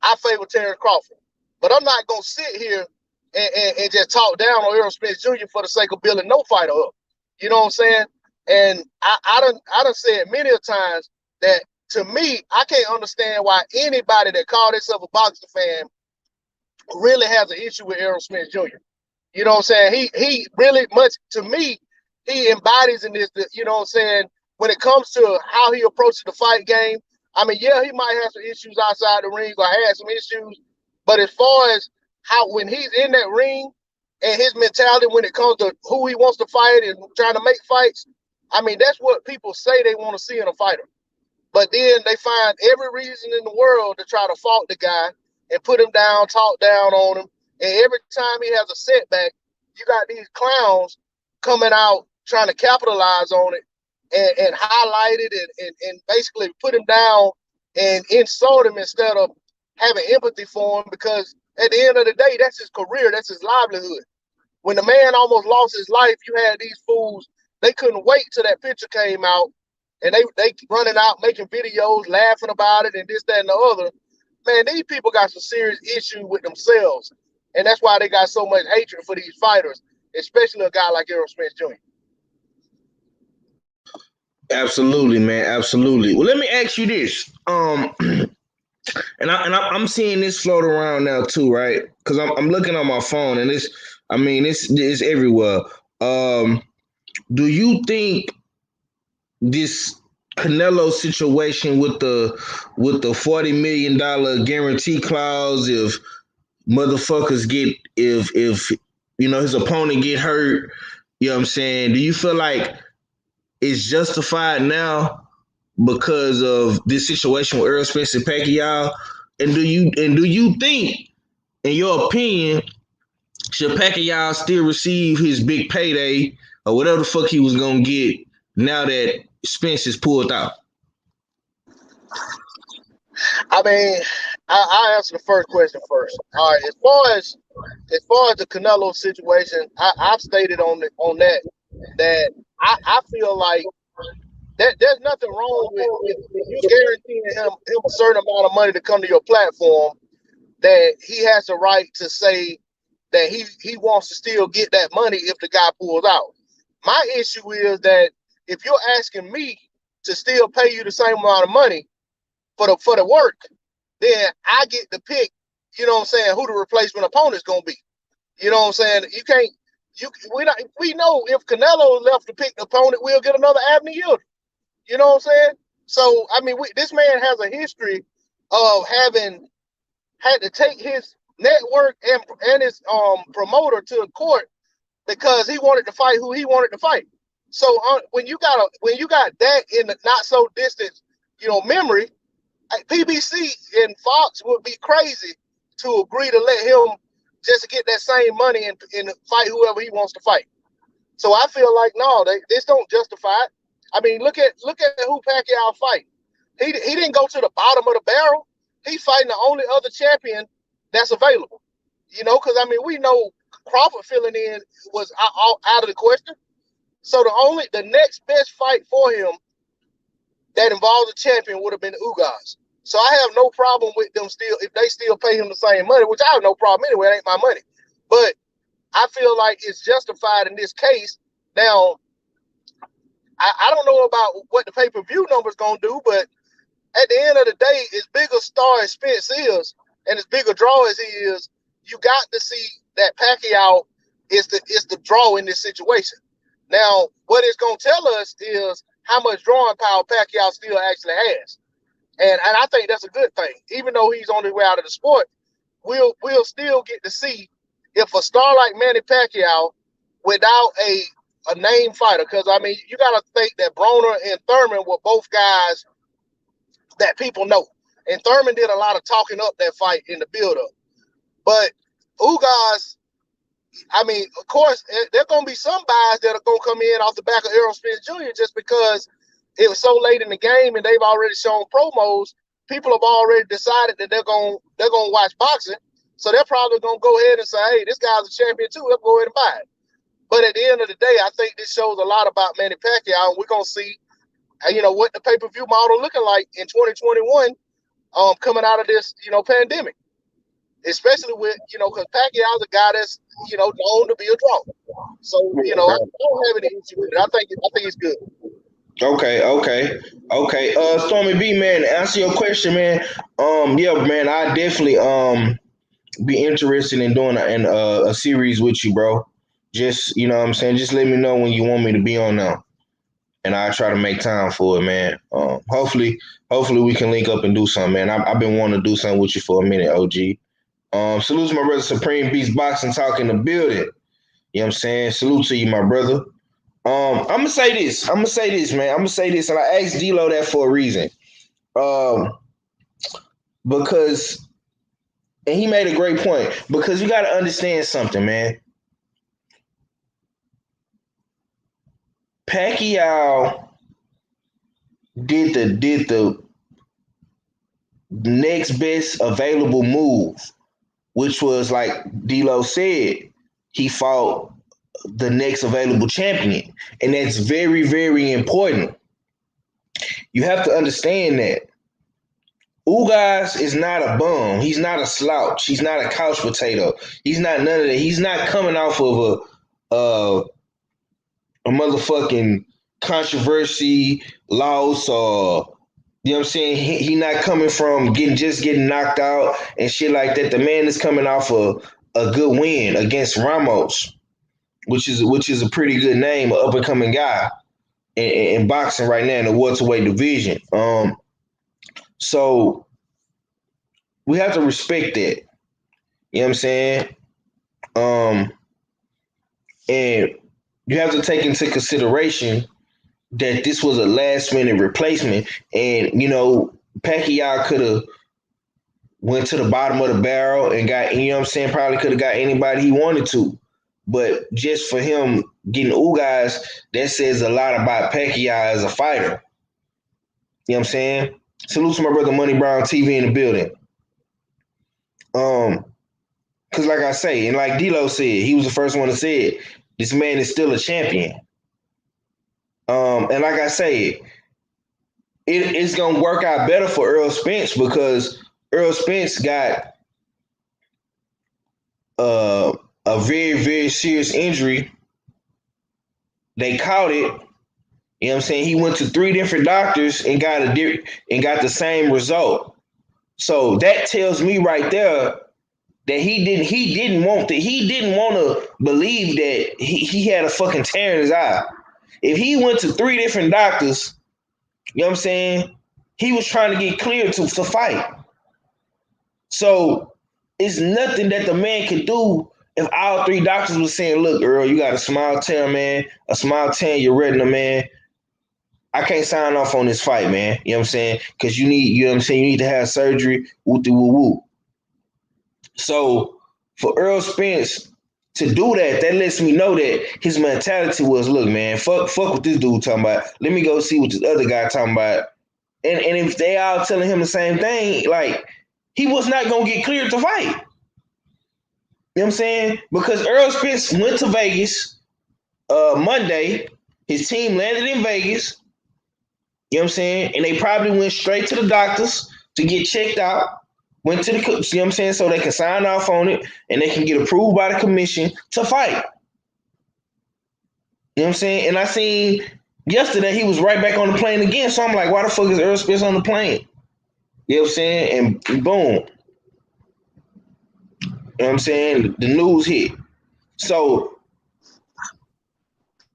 I favor Terrence Crawford. But I'm not gonna sit here and just talk down on Errol Spence Jr. for the sake of building no fighter up. You know what I'm saying? And I done said many a times that, to me, I can't understand why anybody that called themselves a boxing fan really has an issue with Errol Spence Jr. You know what I'm saying? He really much, to me, he embodies in this, you know what I'm saying, when it comes to how he approaches the fight game. I mean, yeah, he might have some issues outside the ring or had some issues, but as far as how when he's in that ring and his mentality when it comes to who he wants to fight and trying to make fights, I mean, that's what people say they want to see in a fighter. But then they find every reason in the world to try to fault the guy and put him down, talk down on him. And every time he has a setback, you got these clowns coming out trying to capitalize on it and highlight it and basically put him down and insult him instead of having empathy for him, because at the end of the day, that's his career, that's his livelihood. When the man almost lost his life, you had these fools, they couldn't wait till that picture came out, and they running out making videos, laughing about it, and this, that, and the other. Man, these people got some serious issues with themselves, and that's why they got so much hatred for these fighters, especially a guy like Errol Spence Jr. Absolutely, man. Absolutely. Well, let me ask you this. And I'm seeing this float around now too, right? Because I'm looking on my phone, and it's everywhere. Do you think this Canelo situation with the $40 million guarantee clause, if motherfuckers if his opponent get hurt, you know what I'm saying? Do you feel like it's justified now because of this situation with Errol Spence and Pacquiao? And do you think, in your opinion, should Pacquiao still receive his big payday or whatever the fuck he was gonna get now that Spence is pulled out? I mean, I answer the first question first. All right, as far as the Canelo situation, I've stated on that I feel like there's nothing wrong with if you guaranteeing him a certain amount of money to come to your platform, that he has the right to say that he wants to still get that money if the guy pulls out. My issue is that if you're asking me to still pay you the same amount of money for the work, then I get to pick, you know what I'm saying, who the replacement opponent's gonna be. You know what I'm saying? You can't we know if Canelo left to pick the opponent, we'll get another Abney Yildiz. You know what I'm saying? So I mean, this man has a history of having had to take his network and his promoter to the court because he wanted to fight who he wanted to fight. So when you got that in the not so distant, memory, PBC and Fox would be crazy to agree to let him just to get that same money and fight whoever he wants to fight. So I feel like no, this don't justify it. I mean, look at who Pacquiao fight. He didn't go to the bottom of the barrel. He's fighting the only other champion that's available. Because I mean, we know Crawford filling in was out of the question. So the next best fight for him that involves a champion would have been Ugas. So I have no problem with them if they still pay him the same money, which I have no problem anyway. It ain't my money. But I feel like it's justified in this case. Now, I don't know about what the pay-per-view number is going to do, but at the end of the day, as big a star as Spence is, and as big a draw as he is, you got to see that Pacquiao is the draw in this situation. Now, what it's going to tell us is how much drawing power Pacquiao still actually has. And I think that's a good thing. Even though he's on his way out of the sport, we'll still get to see if a star like Manny Pacquiao, without a name fighter, because, I mean, you got to think that Broner and Thurman were both guys that people know. And Thurman did a lot of talking up that fight in the build-up. But Ugas, I mean, of course, there are going to be some buys that are going to come in off the back of Errol Spence Jr. just because it was so late in the game and they've already shown promos. People have already decided that they're going to watch boxing. So they're probably going to go ahead and say, hey, this guy's a champion too. Let's go ahead and buy it. But at the end of the day, I think this shows a lot about Manny Pacquiao, and we're going to see, what the pay-per-view model looking like in 2021 coming out of this, pandemic. Especially with, because Pacquiao's a guy that's, known to be a draw. So, I don't have any issue with it. I think it's good. Okay. Stormy B, man, to answer your question, man. Yeah, man, I definitely be interested in doing a series with you, bro. Just, what I'm saying, just let me know when you want me to be on now, and I try to make time for it, man. Hopefully we can link up and do something, man. I've been wanting to do something with you for a minute, OG. Salute to my brother Supreme Beast Boxing Talk in the building. You know what I'm saying? Salute to you, my brother. I'm gonna say this, man. I'm gonna say this, and I asked D-Lo that for a reason. Because, and he made a great point, because you gotta understand something, man. Pacquiao did the next best available move, which was, like D-Lo said, he fought the next available champion. And that's very, very important. You have to understand that Ugas is not a bum. He's not a slouch. He's not a couch potato. He's not none of that. He's not coming off of a motherfucking controversy loss, or you know what I'm saying? He not coming from getting knocked out and shit like that. The man is coming off a good win against Ramos, which is a pretty good name, an up and coming guy in boxing right now in the welterweight division. So we have to respect that. You know what I'm saying? And you have to take into consideration that this was a last minute replacement, and Pacquiao could have went to the bottom of the barrel and got, probably could have got anybody he wanted to. But just for him getting Ugas, that says a lot about Pacquiao as a fighter. You know what I'm saying? Salute to my brother Money Brown TV in the building. Because like I say, and like D-Lo said, he was the first one to say it, this man is still a champion. And like I say, it's gonna work out better for Errol Spence because Errol Spence got a very, very serious injury. They caught it. You know what I'm saying? He went to 3 different doctors and got the same result. So that tells me right there that he didn't want to believe that he had a fucking tear in his eye. If he went to 3 different doctors, you know what I'm saying? He was trying to get cleared to fight. So it's nothing that the man could do if all 3 doctors were saying, look, Earl, you got a small tear, man, a small tear in your retina, man. I can't sign off on this fight, man. You know what I'm saying? Because you need to have surgery, woo-woo-woo. So for Errol Spence to do that, that lets me know that his mentality was, look, man, fuck what this dude talking about. Let me go see what this other guy talking about. And if they all telling him the same thing, like, he was not going to get cleared to fight. You know what I'm saying? Because Errol Spence went to Vegas Monday. His team landed in Vegas. You know what I'm saying? And they probably went straight to the doctors to get checked out. Went to the, you know what I'm saying? So they can sign off on it and they can get approved by the commission to fight. You know what I'm saying? And I seen yesterday he was right back on the plane again. So I'm like, why the fuck is Errol Spence on the plane? You know what I'm saying? And boom. You know what I'm saying? The news hit. So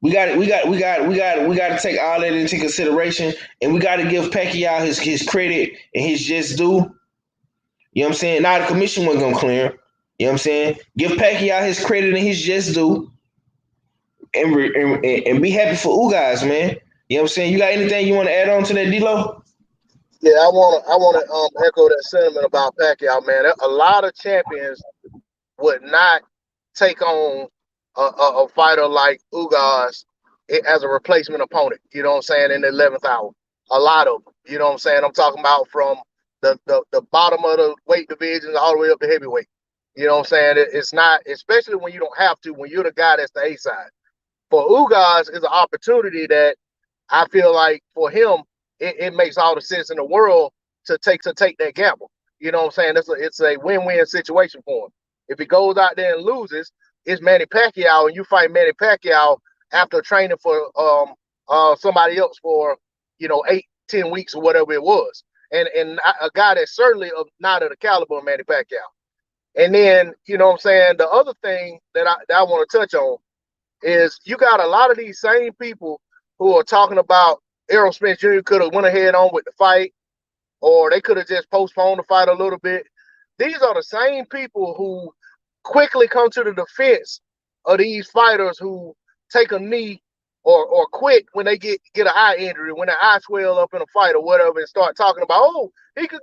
we got to take all that into consideration, and we got to give Pacquiao his credit and his just due. You know what I'm saying? Now the commission wasn't gonna clear him. You know what I'm saying? Give Pacquiao his credit and his just due, and be happy for Ugas, man. You know what I'm saying? You got anything you want to add on to that, D-Lo? Yeah, I want to echo that sentiment about Pacquiao, man. A lot of champions would not take on a fighter like Ugas as a replacement opponent. You know what I'm saying? In the 11th hour, a lot of them. You know what I'm saying? I'm talking about from the bottom of the weight divisions all the way up to heavyweight. You know what I'm saying? It's not, especially when you don't have to, when you're the guy that's the A side. For Ugas, is an opportunity that I feel like for him, it makes all the sense in the world to take that gamble. You know what I'm saying? It's a win-win situation for him. If he goes out there and loses, it's Manny Pacquiao, and you fight Manny Pacquiao after training for somebody else for 8-10 weeks or whatever it was, and a guy that's certainly not of the caliber of Manny Pacquiao. And then you know what I'm saying, the other thing that I want to touch on is you got a lot of these same people who are talking about Errol Spence Jr. could have went ahead on with the fight, or they could have just postponed the fight a little bit. These are the same people who quickly come to the defense of these fighters who take a knee or quit when they get an eye injury, when their eye swell up in a fight or whatever, and start talking about, oh, he could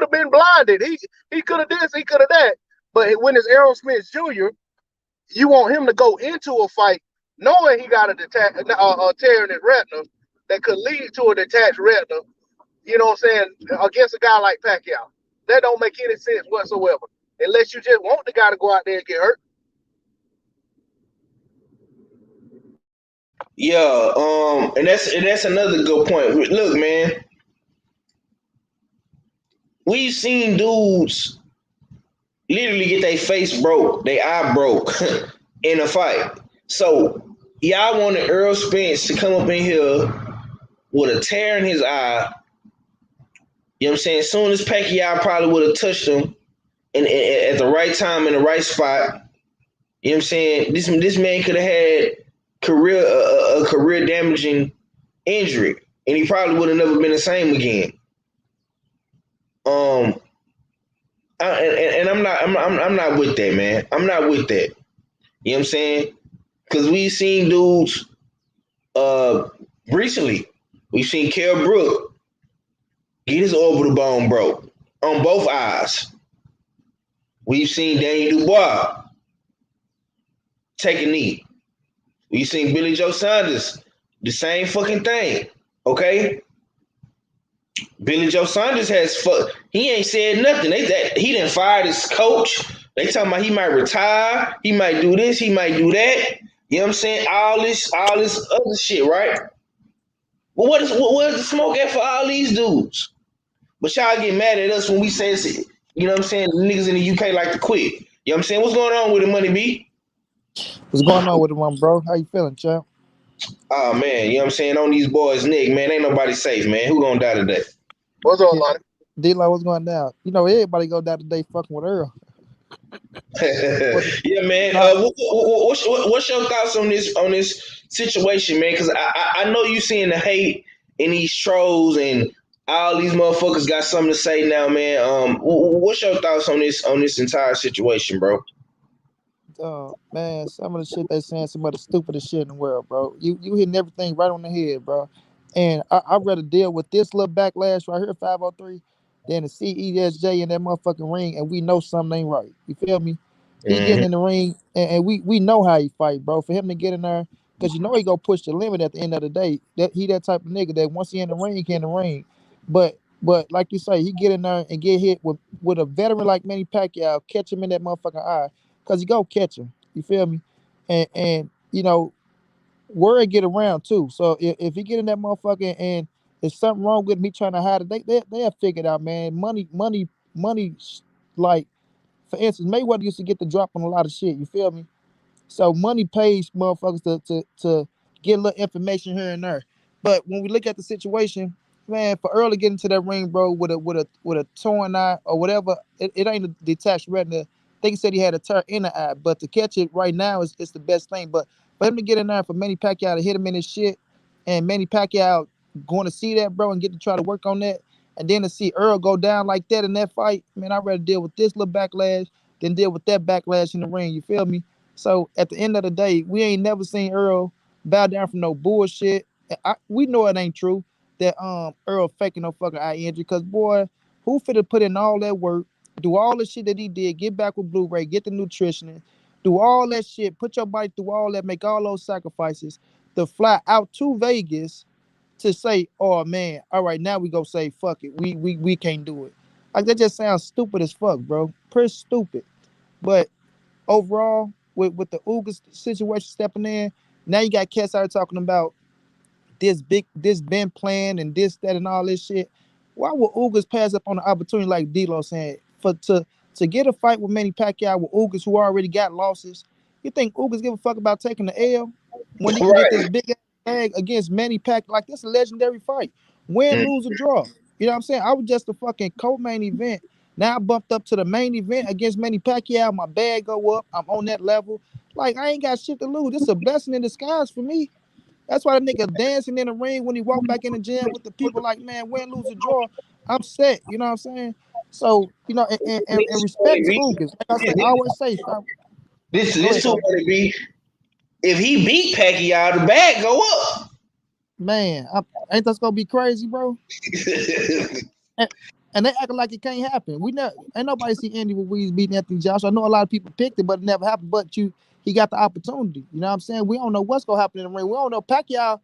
have been blinded, he could have this, he could have that. But when it's Errol Spence Jr., you want him to go into a fight knowing he got a tear in his retina that could lead to a detached retina, you know what I'm saying, against a guy like Pacquiao. That don't make any sense whatsoever, unless you just want the guy to go out there and get hurt. Yeah, and that's another good point. Look, man, we've seen dudes literally get their face broke, their eye broke in a fight. So y'all wanted Errol Spence to come up in here with a tear in his eye. You know what I'm saying? As soon as Pacquiao probably would have touched him and at the right time in the right spot, you know what I'm saying? This man could have had a career damaging injury, and he probably would have never been the same again. I'm not with that, man. I'm not with that. You know what I'm saying? Because we've seen dudes recently. We've seen Kell Brook get his orbital bone broke on both eyes. We've seen Daniel Dubois take a knee. We've seen Billy Joe Saunders, the same fucking thing. Okay? Billy Joe Saunders he ain't said nothing. He done fired his coach. They talking about he might retire, he might do this, he might do that. You know what I'm saying? All this other shit, right? Well, what is the smoke at for all these dudes? But y'all get mad at us when we say, you know what I'm saying? Niggas in the UK like to quit. You know what I'm saying? What's going on with the Money B? What's going on with him, bro? How you feeling, champ? Oh man, you know what I'm saying? On these boys' neck, man, ain't nobody safe, man. Who gonna die today? What's on, Lonnie? D-Lo, what's going down? You know, everybody go down today fucking with Errol. Yeah, man. What's your thoughts on this situation, man? Because I know you seeing the hate in these trolls and all these motherfuckers got something to say now, man. What's your thoughts on this entire situation, bro? Man, some of the shit they saying, some of the stupidest shit in the world, bro. You hitting everything right on the head, bro. And I'd rather deal with this little backlash right here, 503, than to see ESJ in that motherfucking ring and we know something ain't right. You feel me? He getting in the ring and we know how he fight, bro. For him to get in there, because you know he gonna push the limit at the end of the day. That type of nigga that once he in the ring, he in the ring. But like you say, he get in there and get hit with a veteran like Manny Pacquiao, catch him in that motherfucking eye. Cause he go catch him. You feel me? And you know, word get around too. So if he get in that motherfucker and there's something wrong with me trying to hide it, they have figured out, man. Money. Like for instance, Mayweather used to get the drop on a lot of shit. You feel me? So money pays motherfuckers to get a little information here and there. But when we look at the situation, man, for Errol to get into that ring, bro, with a torn eye or whatever, it ain't a detached retina. I think he said he had a tear in the eye, but to catch it right now is the best thing. But for him to get in there, for Manny Pacquiao to hit him in his shit, and Manny Pacquiao going to see that, bro, and get to try to work on that, and then to see Errol go down like that in that fight, man, I'd rather deal with this little backlash than deal with that backlash in the ring. You feel me? So at the end of the day, we ain't never seen Errol bow down from no bullshit. We know it ain't true that Errol faking no fucking eye injury, because boy, who finna put in all that work, do all the shit that he did, get back with Blu-ray, get the nutrition, do all that shit, put your body through all that, make all those sacrifices to fly out to Vegas to say, oh man, all right, now we go say fuck it, we can't do it. Like that just sounds stupid as fuck, bro. Pretty stupid. But overall, with the Ugas situation stepping in, now you got cats out talking about this been planned and this, that, and all this shit. Why would Ugas pass up on an opportunity like D-Lo saying to get a fight with Manny Pacquiao with Ugas who already got losses? You think Ugas give a fuck about taking the L when he can get this Right. big bag against Manny Pacquiao? Like, this is a legendary fight. Win, lose, or draw. You know what I'm saying? I was just a fucking co-main event. Now I bumped up to the main event against Manny Pacquiao. My bag go up. I'm on that level. Like, I ain't got shit to lose. This is a blessing in disguise for me. That's why the nigga dancing in the ring when he walked back in the gym with the people like, man, win, lose, or draw. I'm set. You know what I'm saying? So, you know, and respect to Ugas. Like I say, I always say, go This ahead, too Coach. gonna be if he beat Pacquiao, the bag go up. Man, ain't that's gonna be crazy, bro? And, and they acting like it can't happen. We never ain't nobody see Andy Ruiz beating Anthony Joshua. I know a lot of people picked it, but it never happened. But he got the opportunity. You know what I'm saying? We don't know what's gonna happen in the ring. We don't know. Pacquiao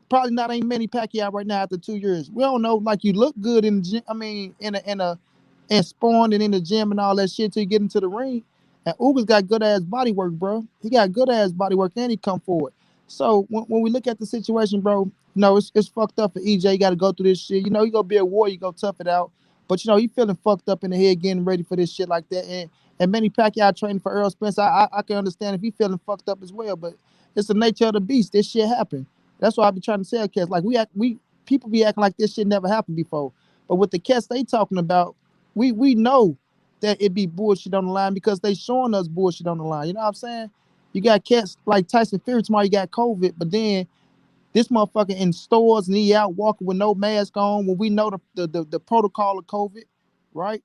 probably not ain't many Pacquiao right now after 2 years. We don't know. Like, you look good in the gym. I mean, and spawned and in the gym and all that shit till you get into the ring. And Ugas got good ass body work, bro. He got good ass body work and he come forward. So when we look at the situation, bro, you know, it's fucked up for EJ. You got to go through this shit. You know, you gonna be a warrior, you go tough it out. But you know, he feeling fucked up in the head, getting ready for this shit like that. And Manny Pacquiao training for Errol Spence. I can understand if he feeling fucked up as well. But it's the nature of the beast. This shit happened. That's why I be trying to tell cats, like, we people be acting like this shit never happened before. But with the cats they talking about, we know that it be bullshit on the line because they showing us bullshit on the line. You know what I'm saying? You got cats like Tyson Fury tomorrow, you got COVID, but then this motherfucker in stores and he out walking with no mask on when we know the protocol of COVID, right?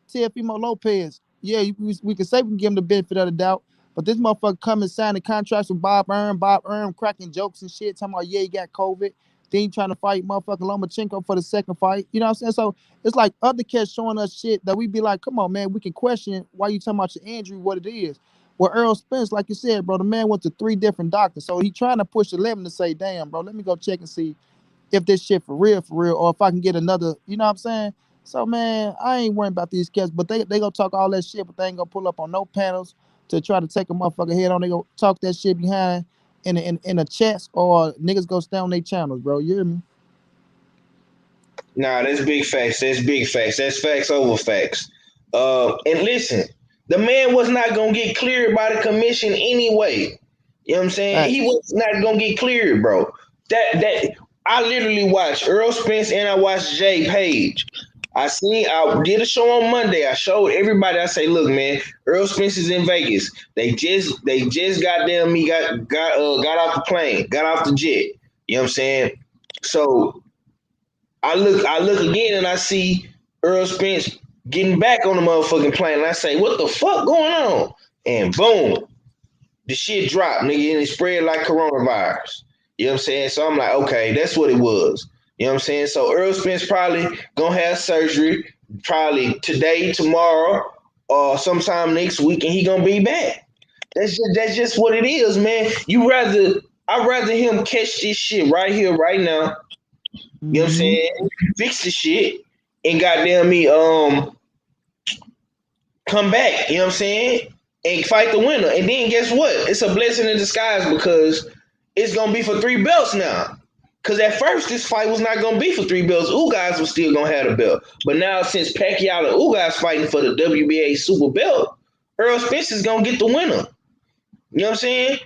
Teofimo Lopez, yeah, we can say we can give him the benefit of the doubt, but this motherfucker come and sign the contracts with Bob Earn cracking jokes and shit, talking about, yeah, he got COVID. Then he trying to fight motherfucking Lomachenko for the second fight. You know what I'm saying? So it's like other cats showing us shit that we be like, come on, man, we can question why you talking about your injury, what it is. Well, Errol Spence, like you said, bro, the man went to 3 different doctors. So he trying to push the limit to say, damn, bro, let me go check and see if this shit for real, or if I can get another, you know what I'm saying? So man, I ain't worrying about these cats, but they gonna talk all that shit, but they ain't gonna pull up on no panels to try to take a motherfucker head on. They gonna talk that shit behind in a chest, or niggas go stay on their channels, bro. You hear me? Nah, that's big facts. That's big facts. That's facts over facts. And listen, the man was not gonna get cleared by the commission anyway. You know what I'm saying? He Facts. was not gonna get cleared, bro. That I literally watched Earl Spence and I watched Jay Page. I did a show on Monday. I showed everybody. I say, look, man, Earl Spence is in Vegas. They just goddamn me got off the plane, got off the jet. You know what I'm saying? So I look again and I see Earl Spence getting back on the motherfucking plane. And I say, what the fuck going on? And boom, the shit dropped, nigga, and it spread like coronavirus. You know what I'm saying? So I'm like, okay, that's what it was. You know what I'm saying? So Earl Spence probably gonna have surgery probably today, tomorrow, or sometime next week, and he gonna be back. That's just what it is, man. I'd rather him catch this shit right here, right now. You know what I'm Mm-hmm. saying? Fix the shit and goddamn me come back, you know what I'm saying? And fight the winner. And then guess what? It's a blessing in disguise because it's gonna be for 3 belts now. Cause at first this fight was not gonna be for 3 belts. Ugas was still gonna have the belt. But now since Pacquiao and Ugas fighting for the WBA super belt, Earl Spence is gonna get the winner. You know what I'm saying?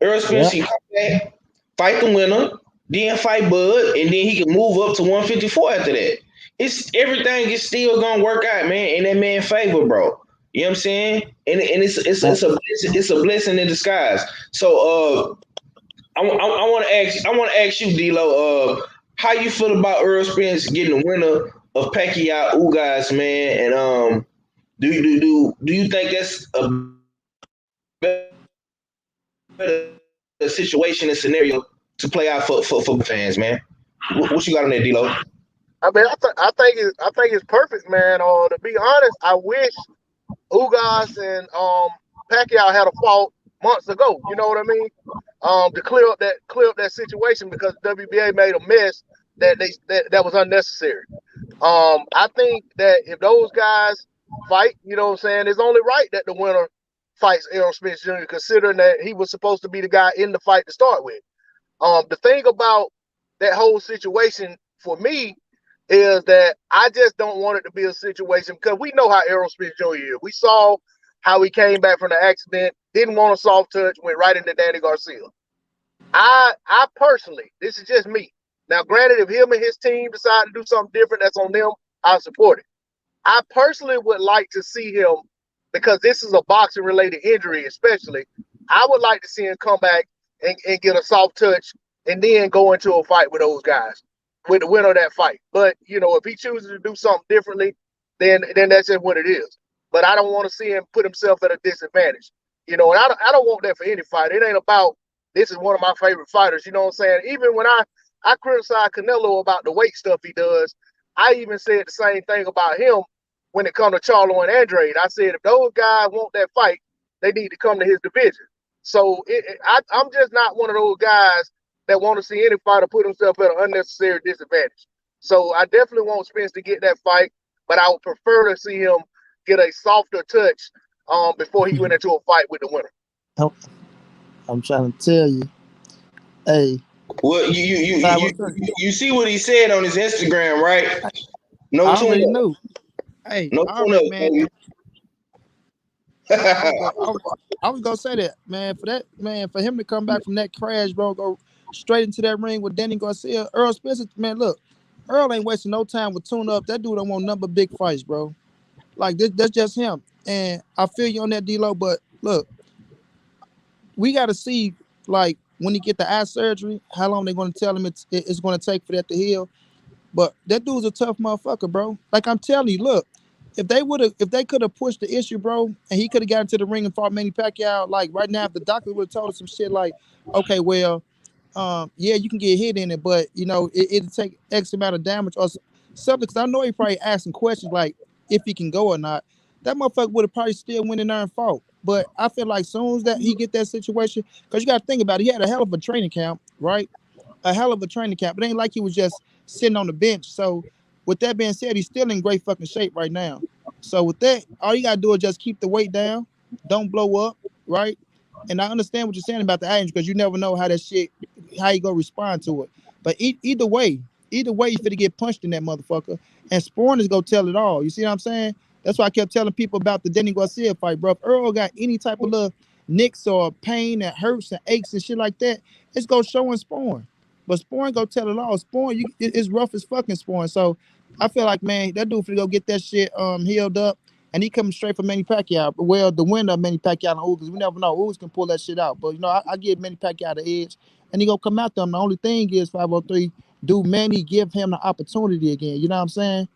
Earl Spence Yeah. can come back, fight the winner, then fight Bud, and then he can move up to 154 after that. It's everything is still gonna work out, man, in that man's favor, bro. You know what I'm saying? And it's a blessing in disguise. So I want to ask you, D'Lo, how you feel about Earl Spence getting the winner of Pacquiao Ugas, man? And do you think that's a better situation and scenario to play out for fans, man? What you got on that, D'Lo? I mean, I think it's perfect, man. To be honest, I wish Ugas and Pacquiao had a fought months ago. You know what I mean? To clear up that situation because WBA made a mess that was unnecessary. I think that if those guys fight, you know what I'm saying, it's only right that the winner fights Errol Spence Jr. considering that he was supposed to be the guy in the fight to start with. The thing about that whole situation for me is that I just don't want it to be a situation because we know how Errol Spence Jr. is. We saw how he came back from the accident, didn't want a soft touch, went right into Danny Garcia. I personally, this is just me. Now, granted, if him and his team decide to do something different, that's on them. I support it. I personally would like to see him because this is a boxing related injury, especially. I would like to see him come back and get a soft touch and then go into a fight with those guys, with the winner of that fight. But if he chooses to do something differently, then that's just what it is. But I don't want to see him put himself at a disadvantage. And I don't want that for any fight. It ain't about this is one of my favorite fighters. You know what I'm saying? Even when I criticize Canelo about the weight stuff he does, I even said the same thing about him when it comes to Charlo and Andrade. I said if those guys want that fight, they need to come to his division. So I'm just not one of those guys that want to see any fighter put himself at an unnecessary disadvantage. So I definitely want Spence to get that fight, but I would prefer to see him get a softer touch before he went into a fight with the winner. I'm trying to tell you, hey, Well, you you you Ty, you what's up? you see what he said on his Instagram, right? No I tune already up, knew. Hey, no I tune already, up, man. baby. I was gonna say that, man. For that, man, for him to come back from that crash, bro, go straight into that ring with Danny Garcia, Earl Spencer, man. Look, Earl ain't wasting no time with tune up. That dude don't want number big fights, bro. Like that's just him. And I feel you on that, D-Lo. But look, we got to see, like, when he get the eye surgery, how long they going to tell him it's going to take for that to heal. But that dude's a tough motherfucker, bro. Like I'm telling you, look, if they could have pushed the issue, bro, and he could have gotten to the ring and fought Manny Pacquiao, like right now, if the doctor would have told us some shit like, okay, well, yeah, you can get hit in it, but it'll take X amount of damage or something. Because I know he probably asking questions like if he can go or not. That motherfucker would have probably still went in there and fought. But I feel like soon as that he get that situation, because you got to think about it, he had a hell of a training camp, right? a hell of a training camp. It ain't like he was just sitting on the bench. So with that being said, he's still in great fucking shape right now. So with that, all you gotta do is just keep the weight down, don't blow up, right? And I understand what you're saying about the age because you never know how that shit, how you gonna respond to it. But either way, you finna get punched in that motherfucker. And Sporn is gonna tell it all. You see what I'm saying? That's why I kept telling people about the Denny Garcia fight, bro. If Errol got any type of little nicks or pain that hurts and aches and shit like that, it's gonna show in Sporn. But Sporn go tell it all. Sporn, it's rough as fucking Sporn. So I feel like, man, that dude finna go get that shit healed up. And he coming straight from Manny Pacquiao. Well, the winner of Manny Pacquiao and Ugas, we never know. Ugas can pull that shit out. But, I give Manny Pacquiao the edge. And he gonna come out there. The only thing is 503, do Manny give him the opportunity again? You know what I'm saying?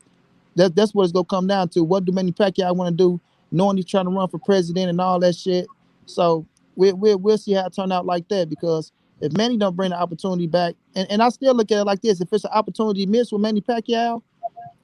That's what it's gonna come down to. What do Manny Pacquiao want to do, knowing he's trying to run for president and all that shit? So we'll see how it turn out like that, because if Manny don't bring the opportunity back, and I still look at it like this: if it's an opportunity missed with Manny Pacquiao,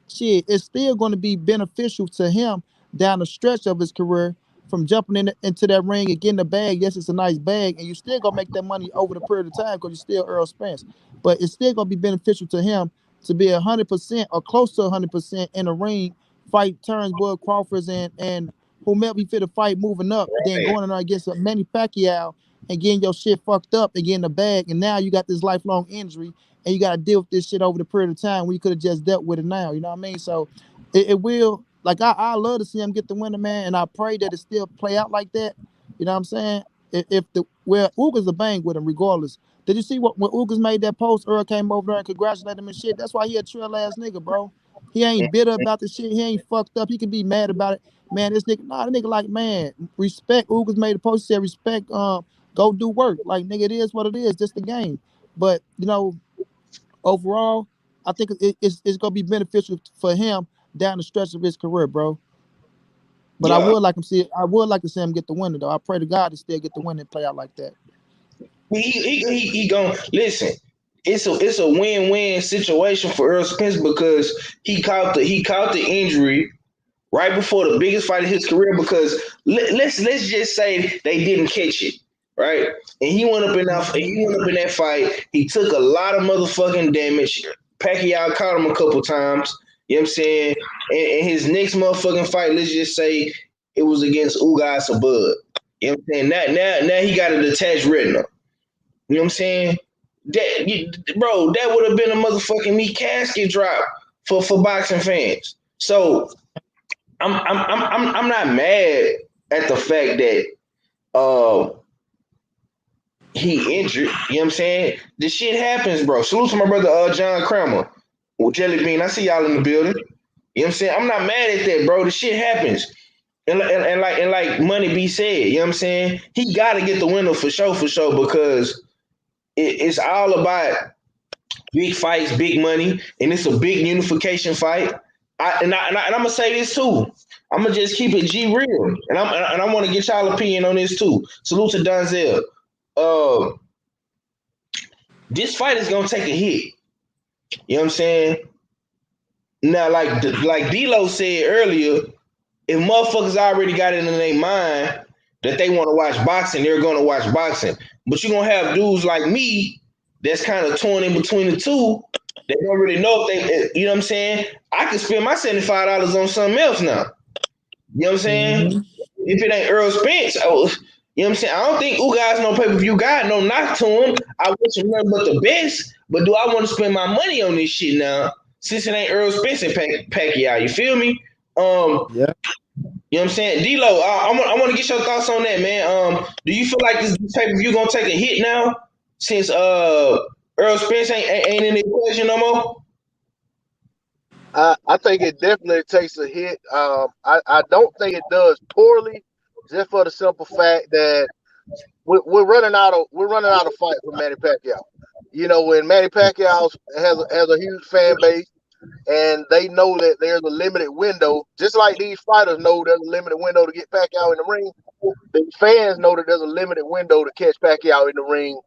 shit, it's still going to be beneficial to him down the stretch of his career from jumping into that ring and getting the bag. Yes, it's a nice bag, and you still gonna make that money over the period of time because you're still Errol Spence. But it's still gonna be beneficial to him to be 100% or close to 100% in the ring, fight turns Bud Crawford and whomever he fit to fight moving up, then going in there against a Manny Pacquiao and getting your shit fucked up and getting the bag, and now you got this lifelong injury and you got to deal with this shit over the period of time when you could have just dealt with it now. You know what I mean? So it will, like, I love to see him get the winner, man, and I pray that it still play out like that. You know what I'm saying? Ugas a bang with him regardless. Did you see when Ugas made that post? Earl came over there and congratulated him and shit. That's why he a trill ass nigga, bro. He ain't bitter about the shit. He ain't fucked up. He can be mad about it. Man, this nigga, the nigga like, man, respect. Ugas made a post, he said respect, go do work. Like, nigga, it is what it is, just the game. But, overall, I think it's gonna be beneficial for him down the stretch of his career, bro. But Yeah. I would like to see him get the winner, though. I pray to God to still get the winner and play out like that. He gonna listen. It's a win-win situation for Errol Spence because he caught the injury right before the biggest fight of his career. Because let's just say they didn't catch it, right? And he went up in that fight. He took a lot of motherfucking damage. Pacquiao caught him a couple times. You know what I'm saying? And his next motherfucking fight, let's just say it was against Ugas or Bud. You know what I'm saying? Now he got a detached retina. You know what I'm saying? That would have been a motherfucking meat casket drop for boxing fans. So I'm not mad at the fact that he injured. You know what I'm saying? This shit happens, bro. Salute to my brother John Kramer. Well, Jelly Bean, I see y'all in the building. You know what I'm saying? I'm not mad at that, bro. The shit happens. And like Money B said, you know what I'm saying? He gotta get the winner for sure, because it's all about big fights, big money, and it's a big unification fight. And I'm gonna say this too. I'm gonna just keep it G real, and I want to get y'all opinion on this too. Salute to Donzel. This fight is gonna take a hit. You know what I'm saying? Now, like D-Lo said earlier, if motherfuckers already got it in their mind that they want to watch boxing, they're gonna watch boxing. But you're gonna have dudes like me that's kind of torn in between the two. They don't really know if they, you know what I'm saying? I could spend my $75 on something else now. You know what I'm saying? Mm-hmm. If it ain't Errol Spence, you know what I'm saying? I don't think Ugas no pay-per-view guy, no knock to him. I wish him nothing but the best. But do I want to spend my money on this shit now? Since it ain't Errol Spence and Pacquiao, you feel me? Yeah. You know what I'm saying? D-Lo, I want to get your thoughts on that, man. Do you feel like this pay-per-view gonna take a hit now since Errol Spence ain't in the equation no more? I think it definitely takes a hit. I don't think it does poorly, just for the simple fact that we're running out of fight for Manny Pacquiao. You know, when Manny Pacquiao has a huge fan base, and they know that there's a limited window, just like these fighters know there's a limited window to get Pacquiao in the ring. The fans know that there's a limited window to catch Pacquiao in the ring,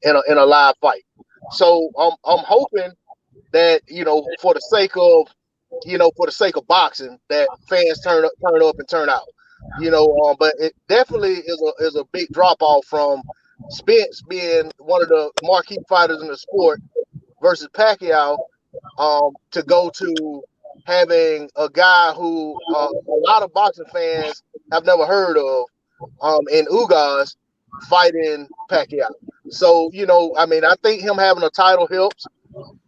in a live fight. So I'm hoping that, for the sake of boxing, that fans turn up and turn out. But it definitely is a big drop off from Spence being one of the marquee fighters in the sport versus Pacquiao, to go to having a guy who a lot of boxing fans have never heard of, in Ugas fighting Pacquiao. So I mean, I think him having a title helps.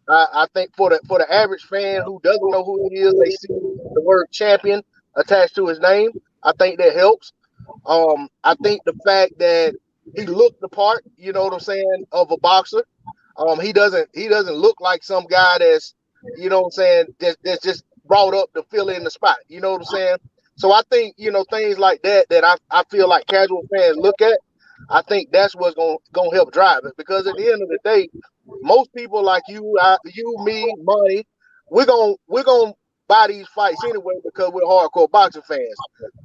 I think for the average fan who doesn't know who he is, they see the word champion attached to his name. I think that helps. I think the fact that he looked the part, you know what I'm saying, of a boxer. He doesn't look like some guy that's, you know what I'm saying, that's just brought up to fill in the spot. You know what I'm saying? So I think, things like that I feel like casual fans look at. I think that's what's gonna help drive it, because at the end of the day, most people like you, me, money, we're gonna buy these fights anyway because we're hardcore boxing fans.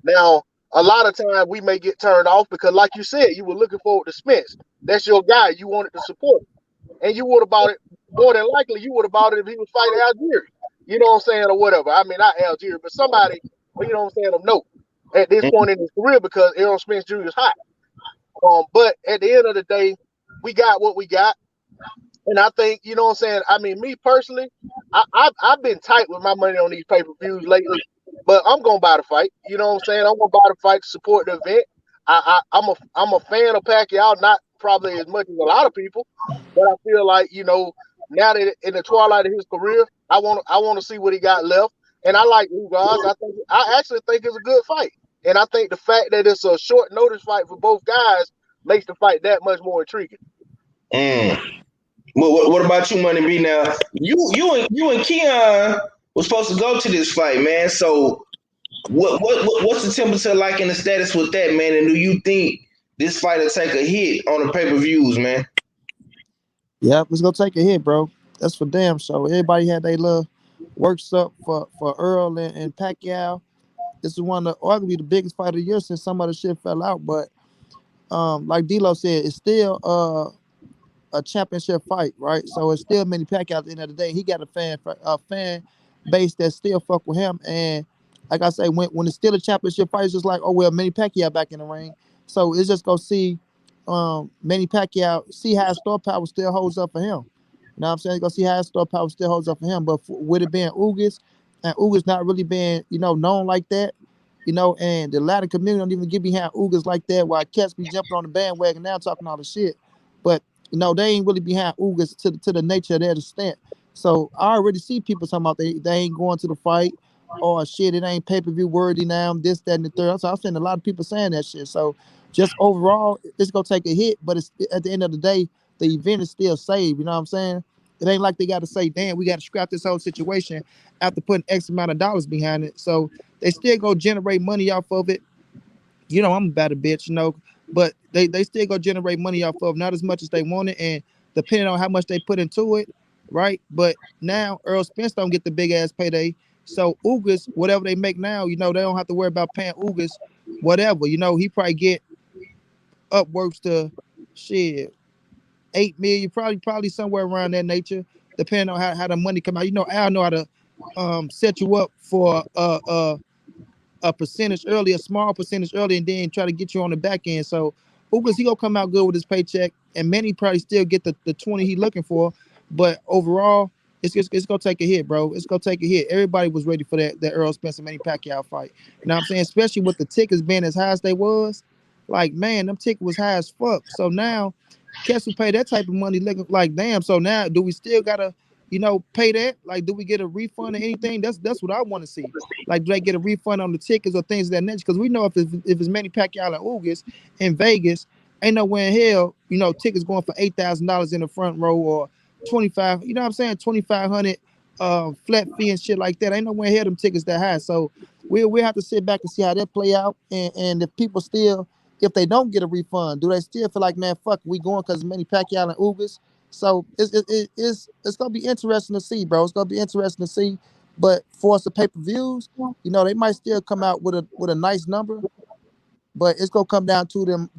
Now, a lot of times we may get turned off because, like you said, you were looking forward to Spence. That's your guy. You wanted to support him, and you would have bought it more than likely. You would have bought it if he was fighting Algeria. You know what I'm saying, or whatever. I mean, not Algeria, but somebody. You know what I'm saying? Of note at this point in his career, because Errol Spence Jr. is hot. But at the end of the day, we got what we got. And I think, you know what I'm saying? I mean, me personally, I've been tight with my money on these pay-per-views lately, but I'm gonna buy the fight. You know what I'm saying? I'm gonna buy the fight to support the event. I'm a fan of Pacquiao, not probably as much as a lot of people, but I feel like, now that in the twilight of his career, I want to see what he got left. And I like Ugas. I actually think it's a good fight. And I think the fact that it's a short notice fight for both guys makes the fight that much more intriguing. Mm. What about you, Money B? Now you and Keon was supposed to go to this fight, man. So what's the temperature like in the status with that, man? And do you think this fight will take a hit on the pay-per-views, man? Yeah, it's gonna take a hit, bro. That's for damn sure. Everybody had their little works up for Earl and Pacquiao. This is one of arguably the biggest fight of the year since some of the shit fell out. But like D'Lo said, it's still a championship fight, right? So it's still Manny Pacquiao at the end of the day. He got a fan base that still fuck with him. And like I say, when it's still a championship fight, it's just like, oh well, Manny Pacquiao back in the ring. So it's just go see Manny Pacquiao, see how his star power still holds up for him. You know what I'm saying? Go see how his star power still holds up for him. But with it being Ugas, and Ugas not really being, known like that, and the Latin community don't even get behind Ugas like that, while cats be jumping on the bandwagon now talking all the shit. But they ain't really behind Ugas to the nature of their extent. So I already see people talking about they ain't going to the fight, or shit, it ain't pay-per-view worthy now, this, that, and the third. So I'm seeing a lot of people saying that shit. So just overall, it's gonna take a hit, but it's at the end of the day, the event is still saved. You know what I'm saying? It ain't like they got to say, damn, we got to scrap this whole situation after putting X amount of dollars behind it. So they still go generate money off of it. I'm about a bitch, but they still go generate money off of not as much as they wanted, and depending on how much they put into it, right? But now Earl Spence don't get the big ass payday. So Ugas, whatever they make now, they don't have to worry about paying Ugas whatever. He probably get upwards to shit 8 million, probably somewhere around that nature, depending on how the money come out. Al know how to set you up for a percentage early, a small percentage early, and then try to get you on the back end. So Ugas, he gonna come out good with his paycheck, and Manny probably still get the 20 he looking for. But overall, it's gonna take a hit, bro. It's gonna take a hit. Everybody was ready for that Errol Spence and Manny Pacquiao fight. You know what I'm saying? Especially with the tickets being as high as they was. Like, man, them tickets was high as fuck. So now cats who pay that type of money looking like, damn. So now do we still gotta, pay that? Like, do we get a refund or anything? That's what I want to see. Like, do they get a refund on the tickets or things of that nature? Because we know if it's Manny Pacquiao and Ugas in Vegas, ain't nowhere in hell, tickets going for $8,000 in the front row, or 25, you know what I'm saying, 2,500 flat fee and shit like that. Ain't nowhere in hell them tickets that high. So we have to sit back and see how that play out. And if people still, if they don't get a refund, do they still feel like, man, fuck, we going because Manny Pacquiao and Ugas? So it's gonna be interesting to see, bro. It's gonna be interesting to see. But for us, the pay-per-views, they might still come out with a nice number, but it's gonna come down to them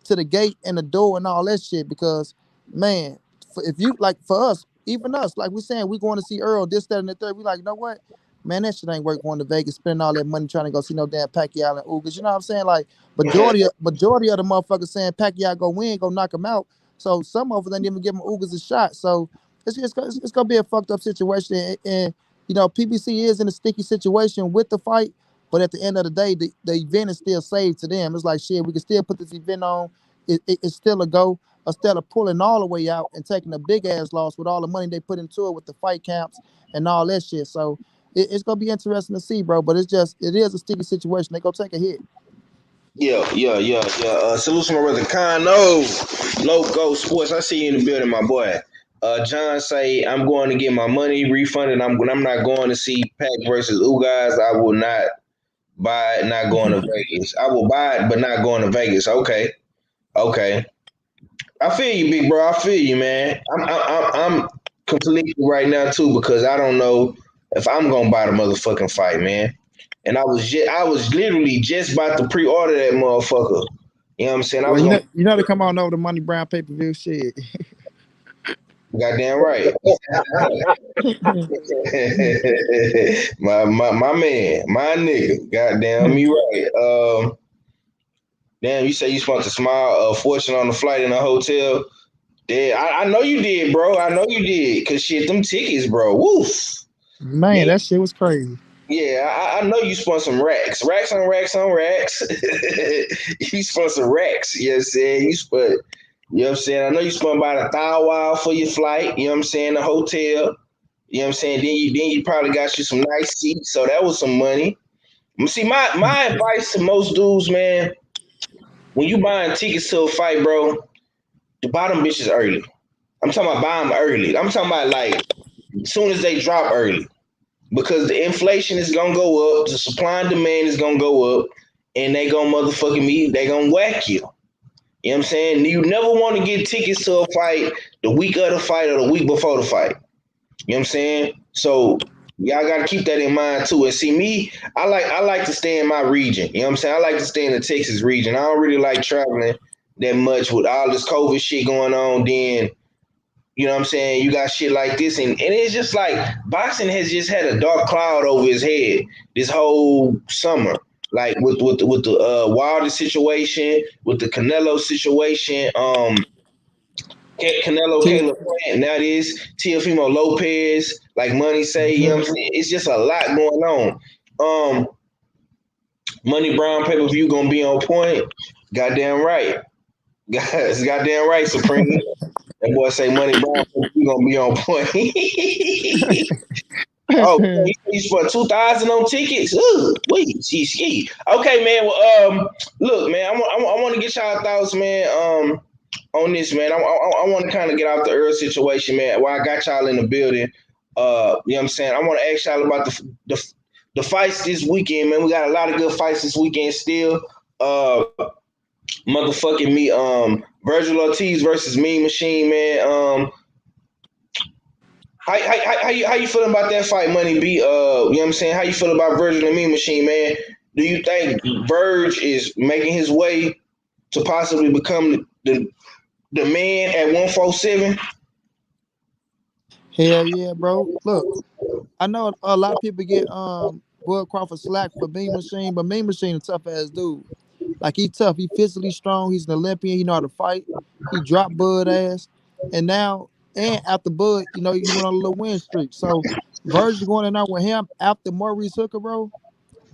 to the gate and the door and all that shit. Because, man, if you like, for us, even us, like we're saying, we going to see Earl, this, that, and the third. We like, you know what? Man, that shit ain't worth going to Vegas, spending all that money trying to go see no damn Pacquiao and Ugas. You know what I'm saying? Like majority of the motherfuckers saying Pacquiao go win, go knock him out. So some of them ain't even give him Ugas a shot. So it's gonna be a fucked up situation. And you know, PBC is in a sticky situation with the fight, but at the end of the day, the event is still saved to them. It's like shit, we can still put this event on. It's still a go. Instead of pulling all the way out and taking a big ass loss with all the money they put into it with the fight camps and all that shit. So it's gonna be interesting to see, bro. But it is a sticky situation. They gonna take a hit. Yeah. Salute to my brother Kano, Loco Sports. I see you in the building, my boy. John say I'm going to get my money refunded. I'm not going to see Pac versus Ugas. I will not buy it. Not going to Vegas. I will buy it, but not going to Vegas. Okay. I feel you, big bro. I feel you, man. I'm completely right now too because I don't know if I'm gonna buy the motherfucking fight, man. And I was literally just about to pre-order that motherfucker. You know what I'm saying? I Well, was gonna you know to come on over the Money Brown pay-per-view shit. goddamn right. my man, my nigga. Goddamn me right. Damn, you say you spent a small fortune on the flight in a hotel. Yeah, I know you did, bro. I know you did. Cause shit, them tickets, bro. Woof. Man, Yeah, that shit was crazy. yeah, I know you spent some racks. Racks on racks on racks. You spent some racks. You know what I'm saying? You know what I'm saying? I know you spent about $1,000 for your flight, you know what I'm saying, the hotel. You know what I'm saying? Then you probably got you some nice seats. So that was some money. See, my advice to most dudes, man, when you buying tickets to a fight, bro, the bottom bitches early. I'm talking about buy them early. I'm talking about like as soon as they drop early. Because the inflation is gonna go up, the supply and demand is gonna go up, and they gonna motherfucking they gonna whack you. You know what I'm saying? You never want to get tickets to a fight the week of the fight or the week before the fight. You know what I'm saying? So y'all gotta keep that in mind too. And see me, I like to stay in my region. You know what I'm saying? I like to stay in the Texas region. I don't really like traveling that much with all this COVID shit going on. Then you know what I'm saying? You got shit like this, and it's just like boxing has just had a dark cloud over his head this whole summer. Like with the Wilder situation, with the Canelo situation, Canelo, T- Caleb Plant, now this Teofimo Lopez, like Money say, you know what I'm saying? It's just a lot going on. Money Brown pay-per-view gonna be on point. Goddamn right. Guys, goddamn right, Supreme. That boy say Money Brown you gonna be on point. Oh, you spent 2,000 on tickets. Ooh, wait, ski. Okay, man. Well, look, man. I want to get y'all thoughts, man. On this, man. I want to kind of get out the Earl situation, man. While I got y'all in the building, you know what I'm saying. I want to ask y'all about the fights this weekend, man. We got a lot of good fights this weekend still. Motherfucking me, Virgil Ortiz versus Mean Machine, man. How you feeling about that fight, Money B? You know what I'm saying? How you feel about Virgil and Mean Machine, man? Do you think Verge is making his way to possibly become the man at 147? Hell yeah, bro. Look, I know a lot of people get Bud Crawford slack for Mean Machine, but Mean Machine a tough ass dude. Like he tough, he physically strong, he's an Olympian, he know how to fight. He dropped Bud ass. And now and after Bud, you know, he went on a little win streak. So Virgil going in there with him after Maurice Hooker, bro.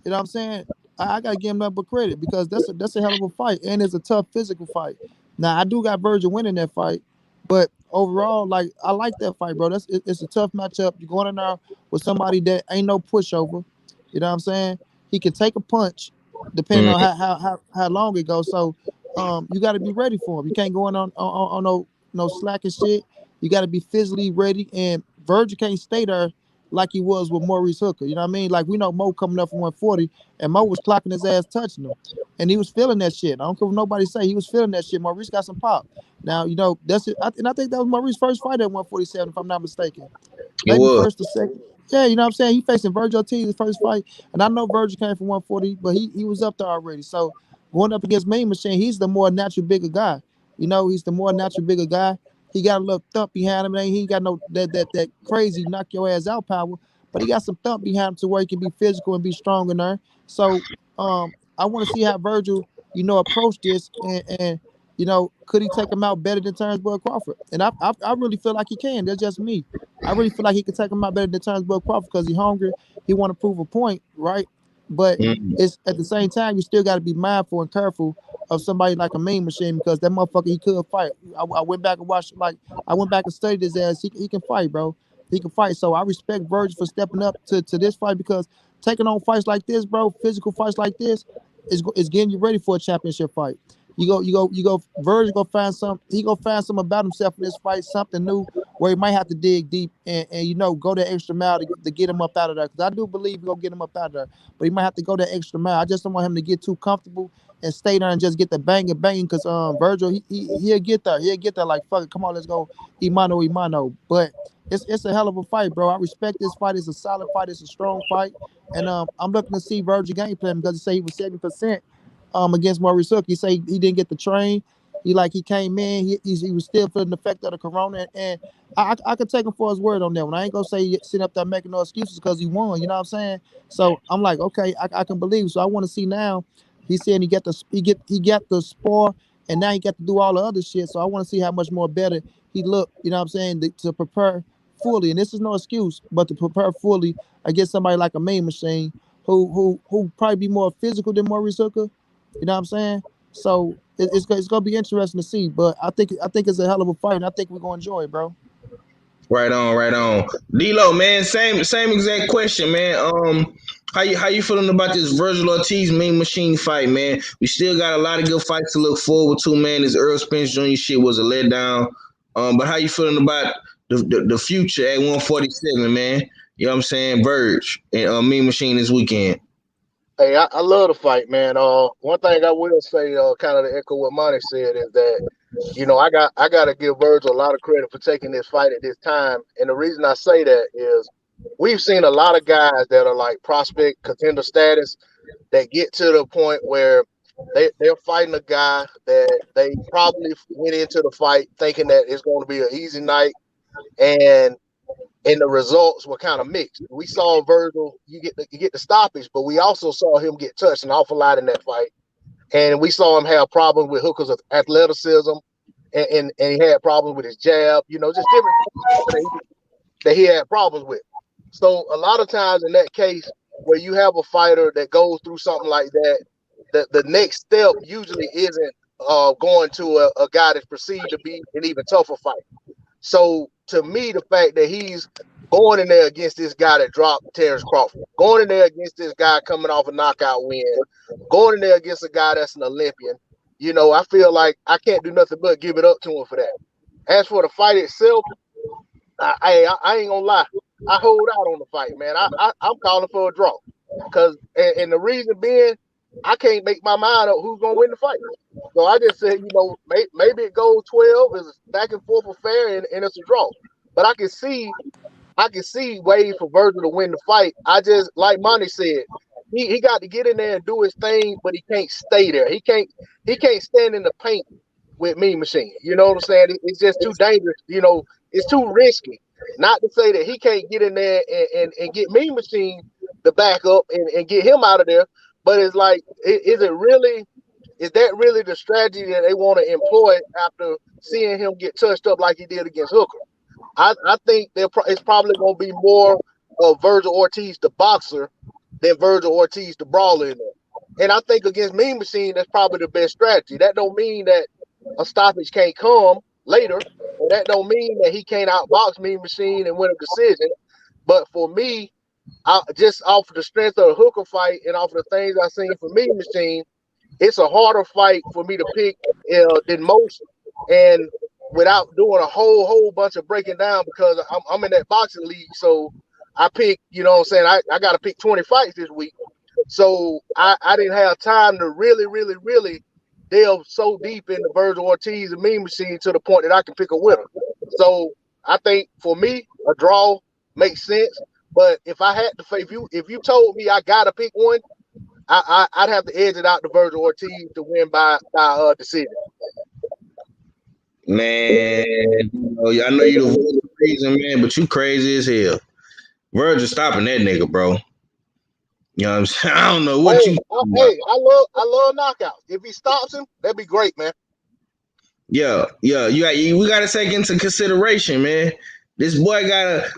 You know what I'm saying? I gotta give him nothing but credit because that's a hell of a fight and it's a tough physical fight. Now I do got Virgil winning that fight, but overall, like I like that fight, bro. It's a tough matchup. You're going in there with somebody that ain't no pushover. You know what I'm saying? He can take a punch, depending on how long it goes. So you got to be ready for him. You can't go in on no slacking shit. You got to be physically ready, and Virgil can't stay there like he was with Maurice Hooker. You know what I mean? Like we know Mo coming up from 140, and Mo was clocking his ass, touching him, and he was feeling that shit. I don't care what nobody say. He was feeling that shit. Maurice got some pop. Now you know that's it, and I think that was Maurice's first fight at 147, if I'm not mistaken. It Maybe was. first or second. Yeah, you know what I'm saying? He facing Virgil Ortiz his first fight. And I know Virgil came from 140, but he was up there already. So going up against Mean Machine, he's the more natural bigger guy. You know, he's the more natural bigger guy. He got a little thump behind him. And he ain't got no that crazy knock your ass out power. but he got some thump behind him to where he can be physical and be strong in there. So I want to see how Virgil, approach this and could he take him out better than Terrence Crawford? And I really feel like he can. That's just me. I really feel like he can take him out better than Terrence Crawford because he's hungry. He want to prove a point, right? But it's at the same time you still got to be mindful and careful of somebody like a Mean Machine because that motherfucker he could fight. I went back and watched I went back and studied his ass. He can fight, bro. He can fight. So I respect Virgil for stepping up to this fight because taking on fights like this, bro, physical fights like this, is getting you ready for a championship fight. You go. Virgil go find some. He go find something about himself in this fight, something new, where he might have to dig deep and go that extra mile to get him up out of there. Because I do believe he's gonna get him up out of there, but he might have to go that extra mile. I just don't want him to get too comfortable and stay there and just get the banging. Because Virgil he'll get there. He'll get there like fuck it. Come on, let's go. Imano. But it's a hell of a fight, bro. I respect this fight. It's a solid fight. It's a strong fight, and I'm looking to see Virgil game plan because he said he was 70%. Against Maurice Hook. He said he didn't get the train. He came in. He was still feeling the effect of the corona, and I could take him for his word on that one. I ain't gonna say sitting up there making no excuses because he won. You know what I'm saying? So I'm like, okay, I can believe. So I want to see now. He's saying he got the spar, and now he got to do all the other shit. So I want to see how much more better he look. You know what I'm saying? To prepare fully, and this is no excuse, but to prepare fully against somebody like a Mean Machine who probably be more physical than Maurice Hooker. You know what I'm saying? So it's gonna be interesting to see, but I think it's a hell of a fight, and I think we're gonna enjoy it, bro. Right on. D-Lo, man, same exact question, man. How you feeling about this Virgil Ortiz Mean Machine fight, man? We still got a lot of good fights to look forward to, man. This Errol Spence Jr. shit was a letdown. But how you feeling about the future at 147, man? You know what I'm saying? Verge and Mean Machine this weekend. Hey, I love the fight, man. One thing I will say, kind of to echo what Monty said, is that I got to give Virgil a lot of credit for taking this fight at this time, and the reason I say that is we've seen a lot of guys that are like prospect contender status that get to the point where they're fighting a guy that they probably went into the fight thinking that it's going to be an easy night, and the results were kind of mixed. We saw Virgil, you get the stoppage, but we also saw him get touched an awful lot in that fight. And we saw him have problems with Hooker's athleticism, and he had problems with his jab, just different that he had problems with. So a lot of times in that case, where you have a fighter that goes through something like that, the next step usually isn't going to a guy that's perceived to be an even tougher fight. So to me, the fact that he's going in there against this guy that dropped Terrence Crawford, going in there against this guy coming off a knockout win, going in there against a guy that's an Olympian, I feel like I can't do nothing but give it up to him for that. As for the fight itself, I ain't gonna lie, I hold out on the fight, man. I'm calling for a draw, and the reason being, I can't make my mind up who's gonna win the fight. So I just said, maybe it goes 12, it's back and forth affair, and it's a draw. But I can see ways for Virgil to win the fight. I just, like Monty said, he got to get in there and do his thing, but he can't stay there. He can't stand in the paint with Mean Machine. You know what I'm saying? It's just too dangerous. It's too risky. Not to say that he can't get in there and get Mean Machine to back up and get him out of there. But it's like, is that really the strategy that they want to employ after seeing him get touched up like he did against Hooker? I think it's probably going to be more of Virgil Ortiz, the boxer, than Virgil Ortiz, the brawler in there. And I think against Mean Machine, that's probably the best strategy. That don't mean that a stoppage can't come later, or that don't mean that he can't outbox Mean Machine and win a decision. But for me, just off of the strength of the Hooker fight and off of the things I've seen from Mean Machine, it's a harder fight for me to pick than most, and without doing a whole bunch of breaking down, because I'm in that boxing league. So I pick, I got to pick 20 fights this week. So I didn't have time to really, really, really delve so deep into Virgil Ortiz and Mean Machine to the point that I can pick a winner. So I think for me, a draw makes sense. But if I had to, if you told me I gotta pick one, I'd have to edge it out to Virgil Ortiz to win by decision. Man, I know you the voice of reason, man, but you crazy as hell. Virgil stopping that nigga, bro. You know what I'm saying? I don't know what Hey, you. I love knockouts. If he stops him, that'd be great, man. Yeah. We gotta take into consideration, man. This boy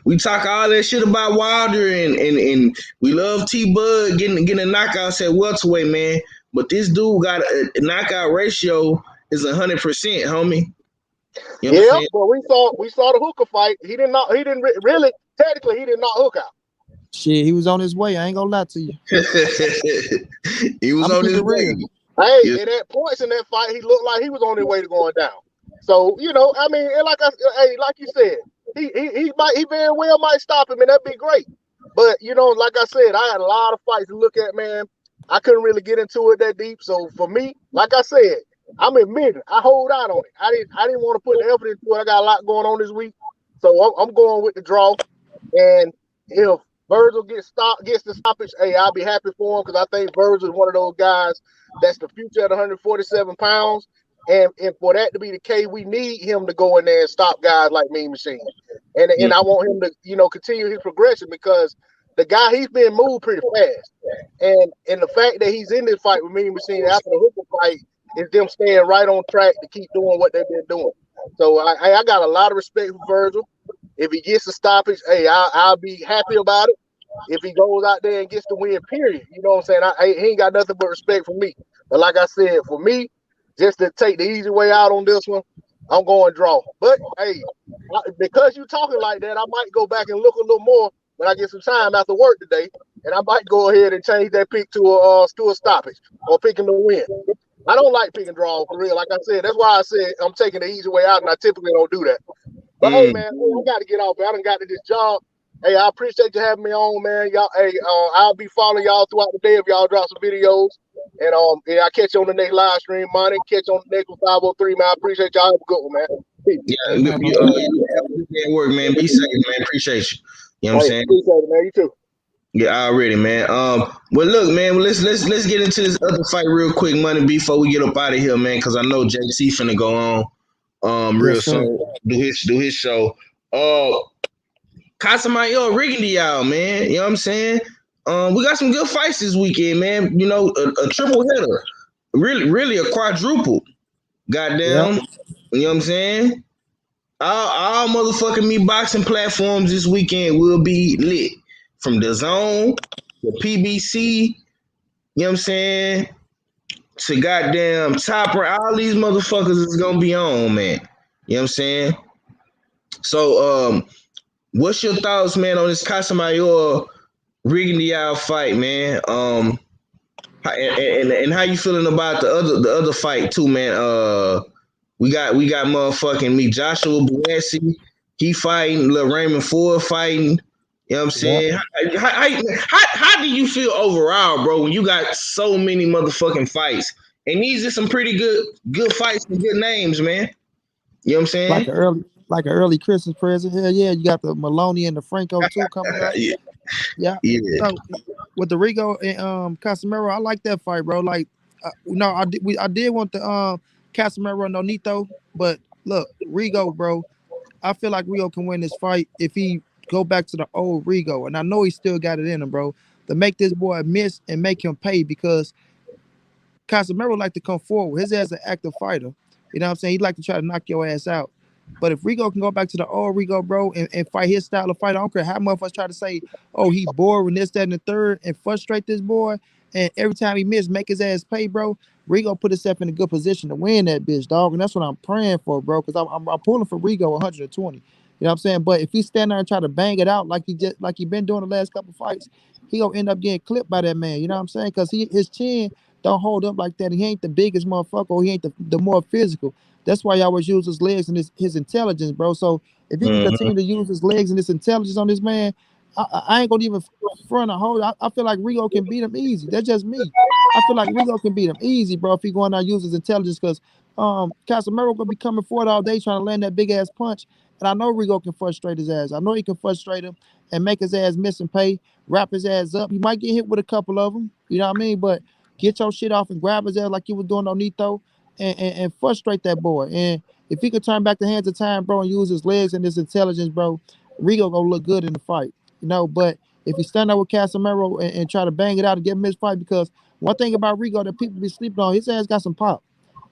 we talk all that shit about Wilder and we love T Bud getting a knockouts at welterweight, man. But this dude got a knockout ratio is 100%, homie. You know what I'm Yeah, saying? but we saw the Hooker fight. He didn't really technically he did not hook out. Shit, he was on his way. I ain't gonna lie to you. He was I'm on keep his it real. way. Hey, Yeah. and at points in that fight, he looked like he was on his way to going down. So I mean, and like you said, he very well might stop him, and that'd be great. But like I said, I had a lot of fights to look at, man. I couldn't really get into it that deep. So for me, like I said, I'm admitting I hold out on it. I didn't want to put the effort into it. I got a lot going on this week, so I'm going with the draw. And if Virgil gets the stoppage, hey, I'll be happy for him because I think Virgil is one of those guys that's the future at 147 pounds. And for that to be the case, we need him to go in there and stop guys like Mean Machine. And I want him to continue his progression because the guy, he's been moved pretty fast. And the fact that he's in this fight with Mean Machine after the Hooker fight is them staying right on track to keep doing what they've been doing. So I got a lot of respect for Virgil. If he gets the stoppage, hey, I'll be happy about it. If he goes out there and gets the win, period. You know what I'm saying? He ain't got nothing but respect for me. But like I said, for me, just to take the easy way out on this one, I'm going draw. But hey, because you talking like that, I might go back and look a little more when I get some time after work today, and I might go ahead and change that pick to a stoppage or picking the win. I don't like picking draw for real. Like I said, that's why I said I'm taking the easy way out, and I typically don't do that. But hey, man, I got to get off. Man. I done got to this job. Hey, I appreciate you having me on, man. Y'all, hey, I'll be following y'all throughout the day if y'all drop some videos. And yeah, I catch you on the next live stream, money. Catch you on the next 503, man. I appreciate y'all. Have a good one, man. Peace. Yeah, Hey, man, you have a good day at work, man. Be safe, man. Appreciate you. You know what I'm Hey, saying? appreciate it, man. You too. Yeah, already, man. Well, look, man. Let's get into this other fight real quick, money, before we get up out of here, man. Because I know JC finna go on real yes, sir. soon. Do his show. Casamayo rigging to y'all, man. You know what I'm saying? We got some good fights this weekend, man. You know, a triple header, really a quadruple. Yep. Goddamn, you know what I'm saying? All motherfucking me boxing platforms this weekend will be lit. From the Zone, the PBC, you know what I'm saying? To goddamn Topper, all these motherfuckers is gonna be on, man. You know what I'm saying? So, what's your thoughts, man, on this Casamayor rigging the out fight, man? And how you feeling about the other fight too, man? We got motherfucking me, Joshua Buatsi. He fighting, Lil Raymond Ford fighting. You know what I'm saying? Yep. How do you feel overall, bro, when you got so many motherfucking fights? And these are some pretty good fights and good names, man. You know what I'm saying? Like an early Christmas present. Hell yeah, you got the Maloney and the Franco too coming up. Yeah. Yeah. Yeah. So with the Rigo and Casemiro, I like that fight, bro. Like, no, I did want the Casemiro and Nonito, but look, Rigo, bro. I feel like Rigo can win this fight if he go back to the old Rigo, and I know he still got it in him, bro. To make this boy miss and make him pay because Casemiro like to come forward. His ass is an active fighter. You know what I'm saying? He'd like to try to knock your ass out. But if Rigo can go back to the old Rigo, bro, and fight his style of fight, I don't care how motherfuckers try to say, oh, he boring, this, that, and the third, and frustrate this boy. And every time he miss, make his ass pay, bro. Rigo put himself in a good position to win that bitch, dog. And that's what I'm praying for, bro, because I'm pulling for Rigo 120. You know what I'm saying? But if he stand there and try to bang it out like he been doing the last couple fights, he gonna end up getting clipped by that man. You know what I'm saying? Because his chin don't hold up like that. He ain't the biggest motherfucker, or he ain't the more physical. That's why he always use his legs and his intelligence, bro. So if he can Mhm. continue to use his legs and his intelligence on this man, I ain't gonna even front a hold. I feel like Rigo can beat him easy. That's just me. I feel like Rigo can beat him easy, bro, if he going out and use his intelligence because Casemiro gonna be coming forward all day trying to land that big ass punch. And I know Rigo can frustrate his ass. I know he can frustrate him and make his ass miss and pay, wrap his ass up. He might get hit with a couple of them, you know what I mean? But get your shit off and grab his ass like you was doing on Nito and frustrate that boy. And if he could turn back the hands of time, bro, and use his legs and his intelligence, bro, Rigo gonna look good in the fight. But if he stand up with Casemiro and try to bang it out and give him his fight, because one thing about Rigo that people be sleeping on, his ass got some pop.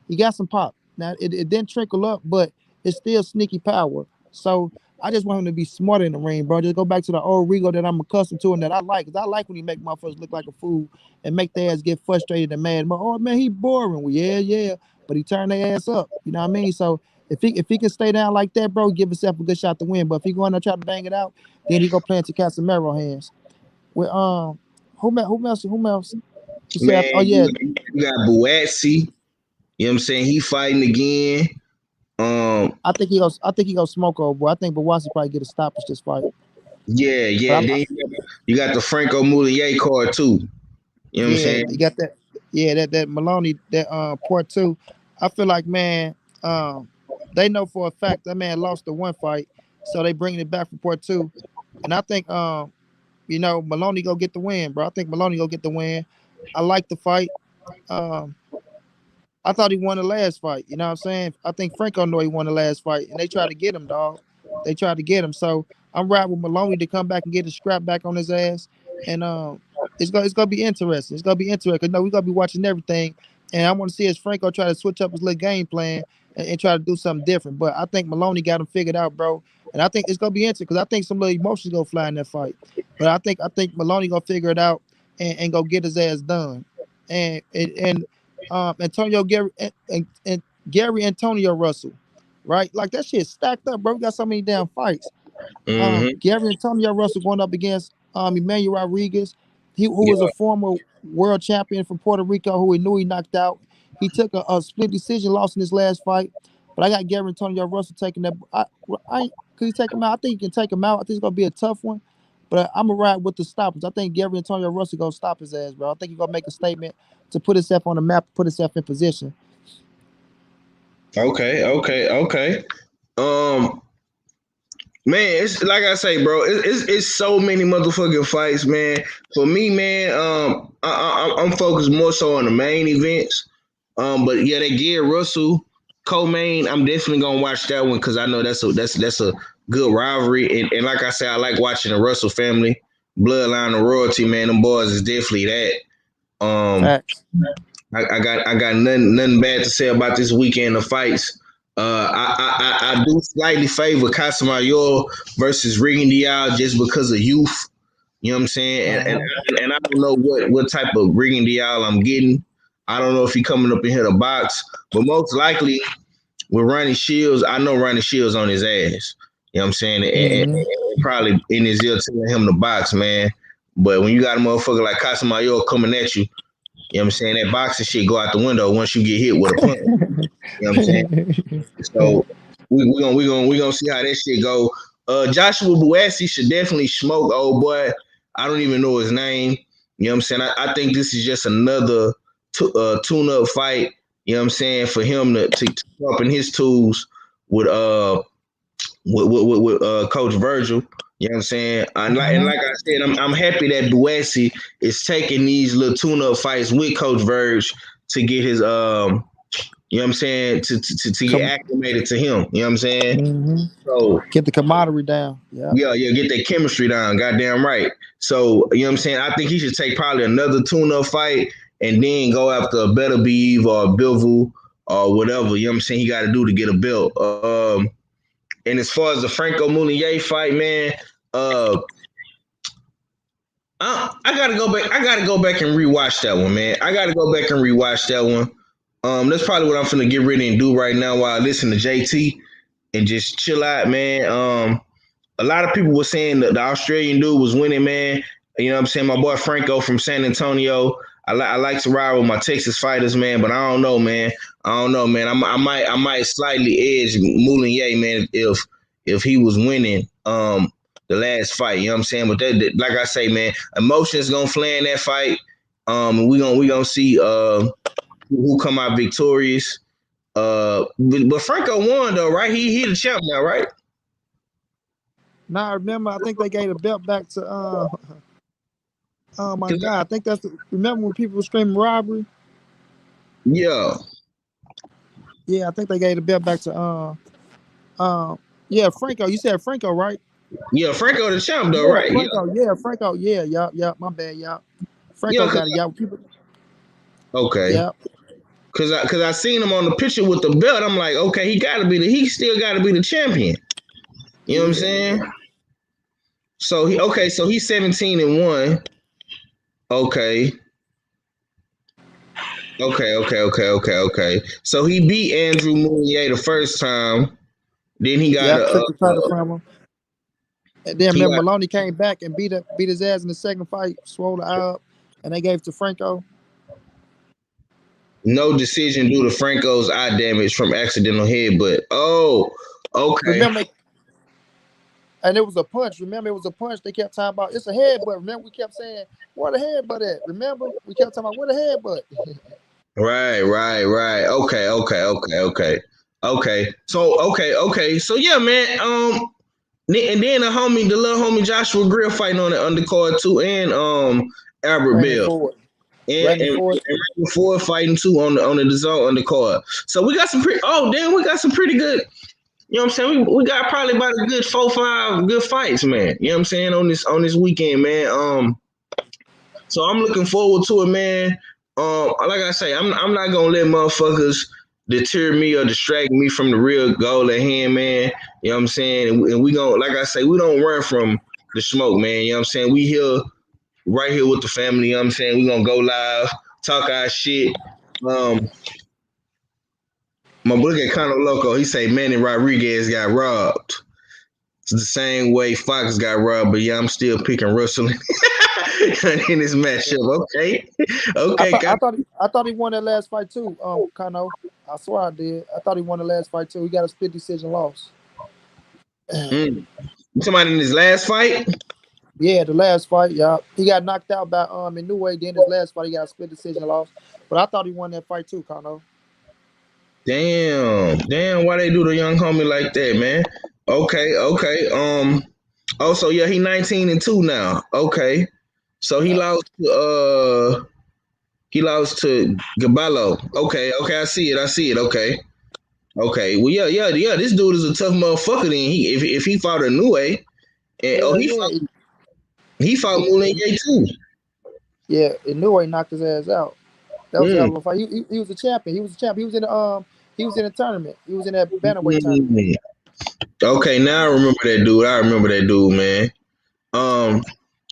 He got some pop. Now it didn't trickle up, but it's still sneaky power. So I just want him to be smarter in the ring, bro. Just go back to the old Rigo that I'm accustomed to and that I like. Cause I like when he make motherfuckers look like a fool and make their ass get frustrated and mad. But oh man, he boring. Well, yeah. But he turned their ass up. You know what I mean? So if he can stay down like that, bro, give himself a good shot to win. But if he go in there try to bang it out, then he go play into Casemiro hands. With who else? You said, Man, oh yeah, you got Buatsi. You know what I'm saying? He fighting again. I think he go smoke over. Boy. I think Bawasi probably get a stoppage this fight. Yeah. But Then you got the Franco Moulinier card too. You know what I'm yeah, saying? you got that. Yeah, that Maloney, that part two. I feel like, man, they know for a fact that man lost the one fight, so they bringing it back for part two. And I think Maloney go get the win, bro. I think Maloney go get the win. I like the fight. Um, I thought he won the last fight. You know what I'm saying? I think Franco know he won the last fight, and they tried to get him, dog. They tried to get him. So I'm riding with Maloney to come back and get his scrap back on his ass, and it's gonna be interesting. It's gonna be interesting. Cause we're gonna be watching everything, and I want to see as Franco try to switch up his little game plan and try to do something different. But I think Maloney got him figured out, bro. And I think it's gonna be interesting because I think some little emotions gonna fly in that fight. But I think Maloney gonna figure it out and go get his ass done. And Antonio Gary and Gary Antonio Russell, right? Like that shit stacked up, bro. We got so many damn fights. Mm-hmm. Gary Antonio Russell going up against Emmanuel Rodriguez, who Yeah. was a former world champion from Puerto Rico, who he knew he knocked out. He took a split decision loss in his last fight, but I got Gary Antonio Russell taking that. Could he take him out? I think he can take him out. I think it's gonna be a tough one. But I'm gonna ride with the stoppers. I think Gary Antonio Russell gonna stop his ass, bro. I think he's gonna make a statement to put himself on the map, put himself in position. Okay. Um, Man, it's like I say, bro. It's so many motherfucking fights, man. For me, man, I'm focused more so on the main events. But yeah, that Gary Russell co-main, I'm definitely gonna watch that one because I know that's a good rivalry. And like I said, I like watching the Russell family, bloodline of royalty, man. Them boys is definitely that. Facts. I got nothing bad to say about this weekend of fights. I do slightly favor Casamayor versus Regan Dial just because of youth. You know what I'm saying? And I don't know what type of Regan Dial I'm getting. I don't know if he coming up in here to box, but most likely with Ronnie Shields, I know Ronnie Shields on his ass. You know what I'm saying? And probably in his ear telling him to box, man. But when you got a motherfucker like Casamayor coming at you, you know what I'm saying? That boxing shit go out the window once you get hit with a punch. You know what I'm saying? So we gonna see how that shit go. Joshua Buatsi should definitely smoke, old boy. I don't even know his name. You know what I'm saying? I think this is just another tune-up fight. You know what I'm saying? For him to sharpen his tools with Coach Virgil. You know what I'm saying? And like I said, I'm happy that Buatsi is taking these little tune-up fights with Coach Virg to get his you know what I'm saying, to get acclimated to him. You know what I'm saying? So Get the camaraderie down. yeah, get that chemistry down. Goddamn right. So you know what I'm saying? I think he should take probably another tune-up fight and then go after a Better Beeve or a Bivol or whatever. You know what I'm saying? He got to do to get a belt. And as far as the Franco Moulinier fight, man, I gotta go back. I gotta go back and rewatch that one, man. I gotta go back and rewatch that one. That's probably what I'm finna get ready and do right now while I listen to JT and just chill out, man. A lot of people were saying that the Australian dude was winning, man. You know what I'm saying? My boy Franco from San Antonio. I like to ride with my Texas fighters, man, but I don't know, man. I might slightly edge Moulinier, man, if he was winning the last fight. You know what I'm saying? But that like I say, man, emotions gonna flay in that fight. We gonna see who come out victorious. But Franco won though, right? He the champ now, right? Now I remember, I think they gave the belt back to oh my god, I think remember when people were screaming robbery? Yeah. Yeah, I think they gave the belt back to yeah, Franco. You said Franco, right? Yeah, Franco the champ though, Yeah, right? Franco, yeah, my bad, y'all. Yeah, Franco got it, y'all. People, okay. yeah, Cause I seen him on the picture with the belt. I'm like, okay, he still gotta be the champion. You know what I'm saying? So he's 17-1. Okay. Okay. So he beat Andrew Mounier the first time. Then he got took the title from him. And then he remember got Maloney came back and beat his ass in the second fight, swole the eye up, and they gave it to Franco. no decision due to Franco's eye damage from accidental headbutt. Oh, okay. Remember, and it was a punch. Remember, it was a punch. They kept talking about it's a headbutt. Remember, we kept saying where the headbutt at. Remember, we kept talking about where the headbutt. Right. Okay. So yeah, man. And then the little homie Joshua Greer fighting on the undercard too, and Albert Brandon Bell. Ford. And Brandon Ford. Randy Ford fighting too on the zone undercard. So we got some pretty good. You know what I'm saying? We got probably about a good 4-5 good fights, man. You know what I'm saying on this weekend, man. So I'm looking forward to it, man. Like I say, I'm not gonna let motherfuckers deter me or distract me from the real goal at hand, man. You know what I'm saying? And we gonna, like I say, we don't run from the smoke, man. You know what I'm saying? We here right here with the family. You know what I'm saying? We gonna go live, talk our shit. My boy get kind of loco. He say Manny Rodriguez got robbed. It's the same way Fox got robbed, but yeah, I'm still picking Russell in this matchup. Okay. I thought he won that last fight too. Kano. I swear I did. I thought he won the last fight too. He got a split decision loss. You talking about in his last fight? Yeah, the last fight, yeah. He got knocked out by Inoue. Then his last fight, he got a split decision loss. But I thought he won that fight too, Kano. Damn, why they do the young homie like that, man? Okay. Also, yeah, he 19-2 now. Okay. So he lost to Gaballo. Okay, I see it. Okay. Well, yeah. This dude is a tough motherfucker. Then if he fought Inoue, and he fought Moulinier too. Yeah, Inoue knocked his ass out. That was a hell of a fight. He was a champion. He was a champion. He was in the tournament. He was in that bantamweight tournament. Okay, now I remember that dude, man.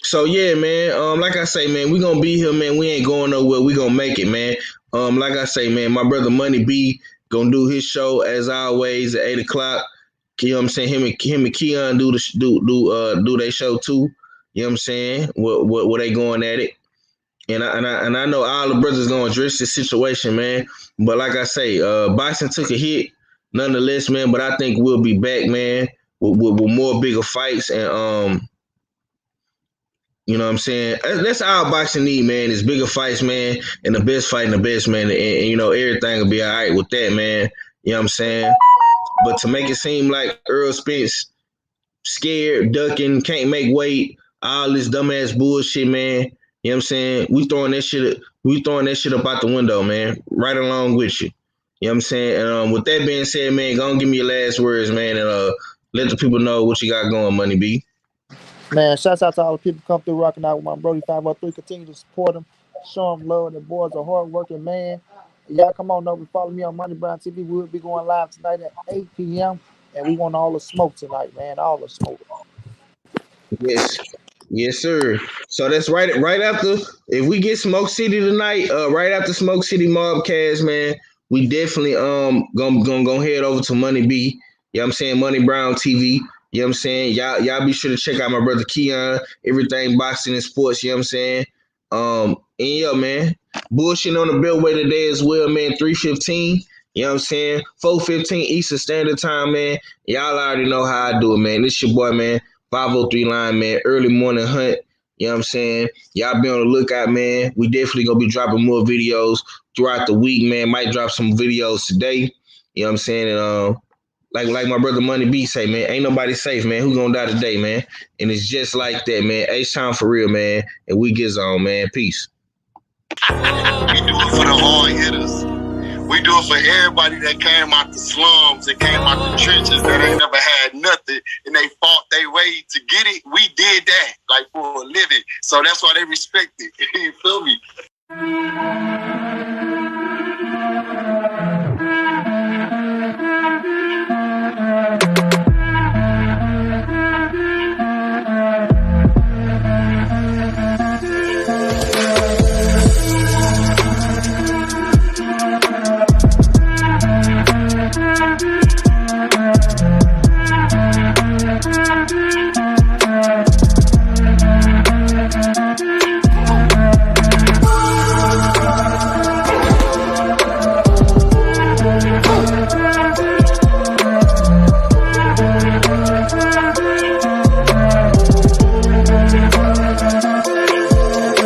So yeah, man. Like I say, man, we gonna be here, man. We ain't going nowhere. We gonna make it, man. Like I say, man, my brother Money B gonna do his show as always at 8:00. You know what I'm saying? Him and Keon do their show too. You know what I'm saying? What they going at it? And I know all the brothers gonna address this situation, man. But like I say, boxing took a hit, nonetheless, man. But I think we'll be back, man, with more bigger fights, and you know what I'm saying? That's all boxing need, man. Is bigger fights, man, and the best fighting the best, man. And you know everything will be all right with that, man. You know what I'm saying? But to make it seem like Errol Spence scared, ducking, can't make weight, all this dumbass bullshit, man. You know what I'm saying? We throwing that shit up out the window, man. Right along with you. You know what I'm saying? And with that being said, man, go and give me your last words, man, and let the people know what you got going, Money B. Man, shouts out to all the people come through rocking out with my Brody 503. Continue to support them. Show them love. The boys are hard-working, man. Y'all come on over and follow me on Money Brown TV. We'll be going live tonight at 8 p.m. And we want all the smoke tonight, man. All the smoke. Yes, sir. So that's right after, if we get Smoke City tonight, right after Smoke City Mobcast, man, we definitely gonna head over to Money B. You know what I'm saying? Money Brown TV. You know what I'm saying? Y'all be sure to check out my brother Keon, everything boxing and sports, you know what I'm saying? And yeah, man, bullshitting on the Beltway today as well, man, 3:15. You know what I'm saying? 4:15 Eastern Standard Time, man. Y'all already know how I do it, man. This your boy, man. 503 line, man. Early morning hunt. You know what I'm saying? Y'all be on the lookout, man. We definitely gonna be dropping more videos throughout the week, man. Might drop some videos today. You know what I'm saying? And like my brother Money B say, man, ain't nobody safe, man. Who gonna die today, man? And it's just like that, man. H-Town for real, man. And we get on, man. Peace. We do it for the hard hitters. We do it for everybody that came out the slums and came out the trenches that ain't never had nothing and they fought their way to get it. We did that, like, for a living. So that's why they respect it. You feel me?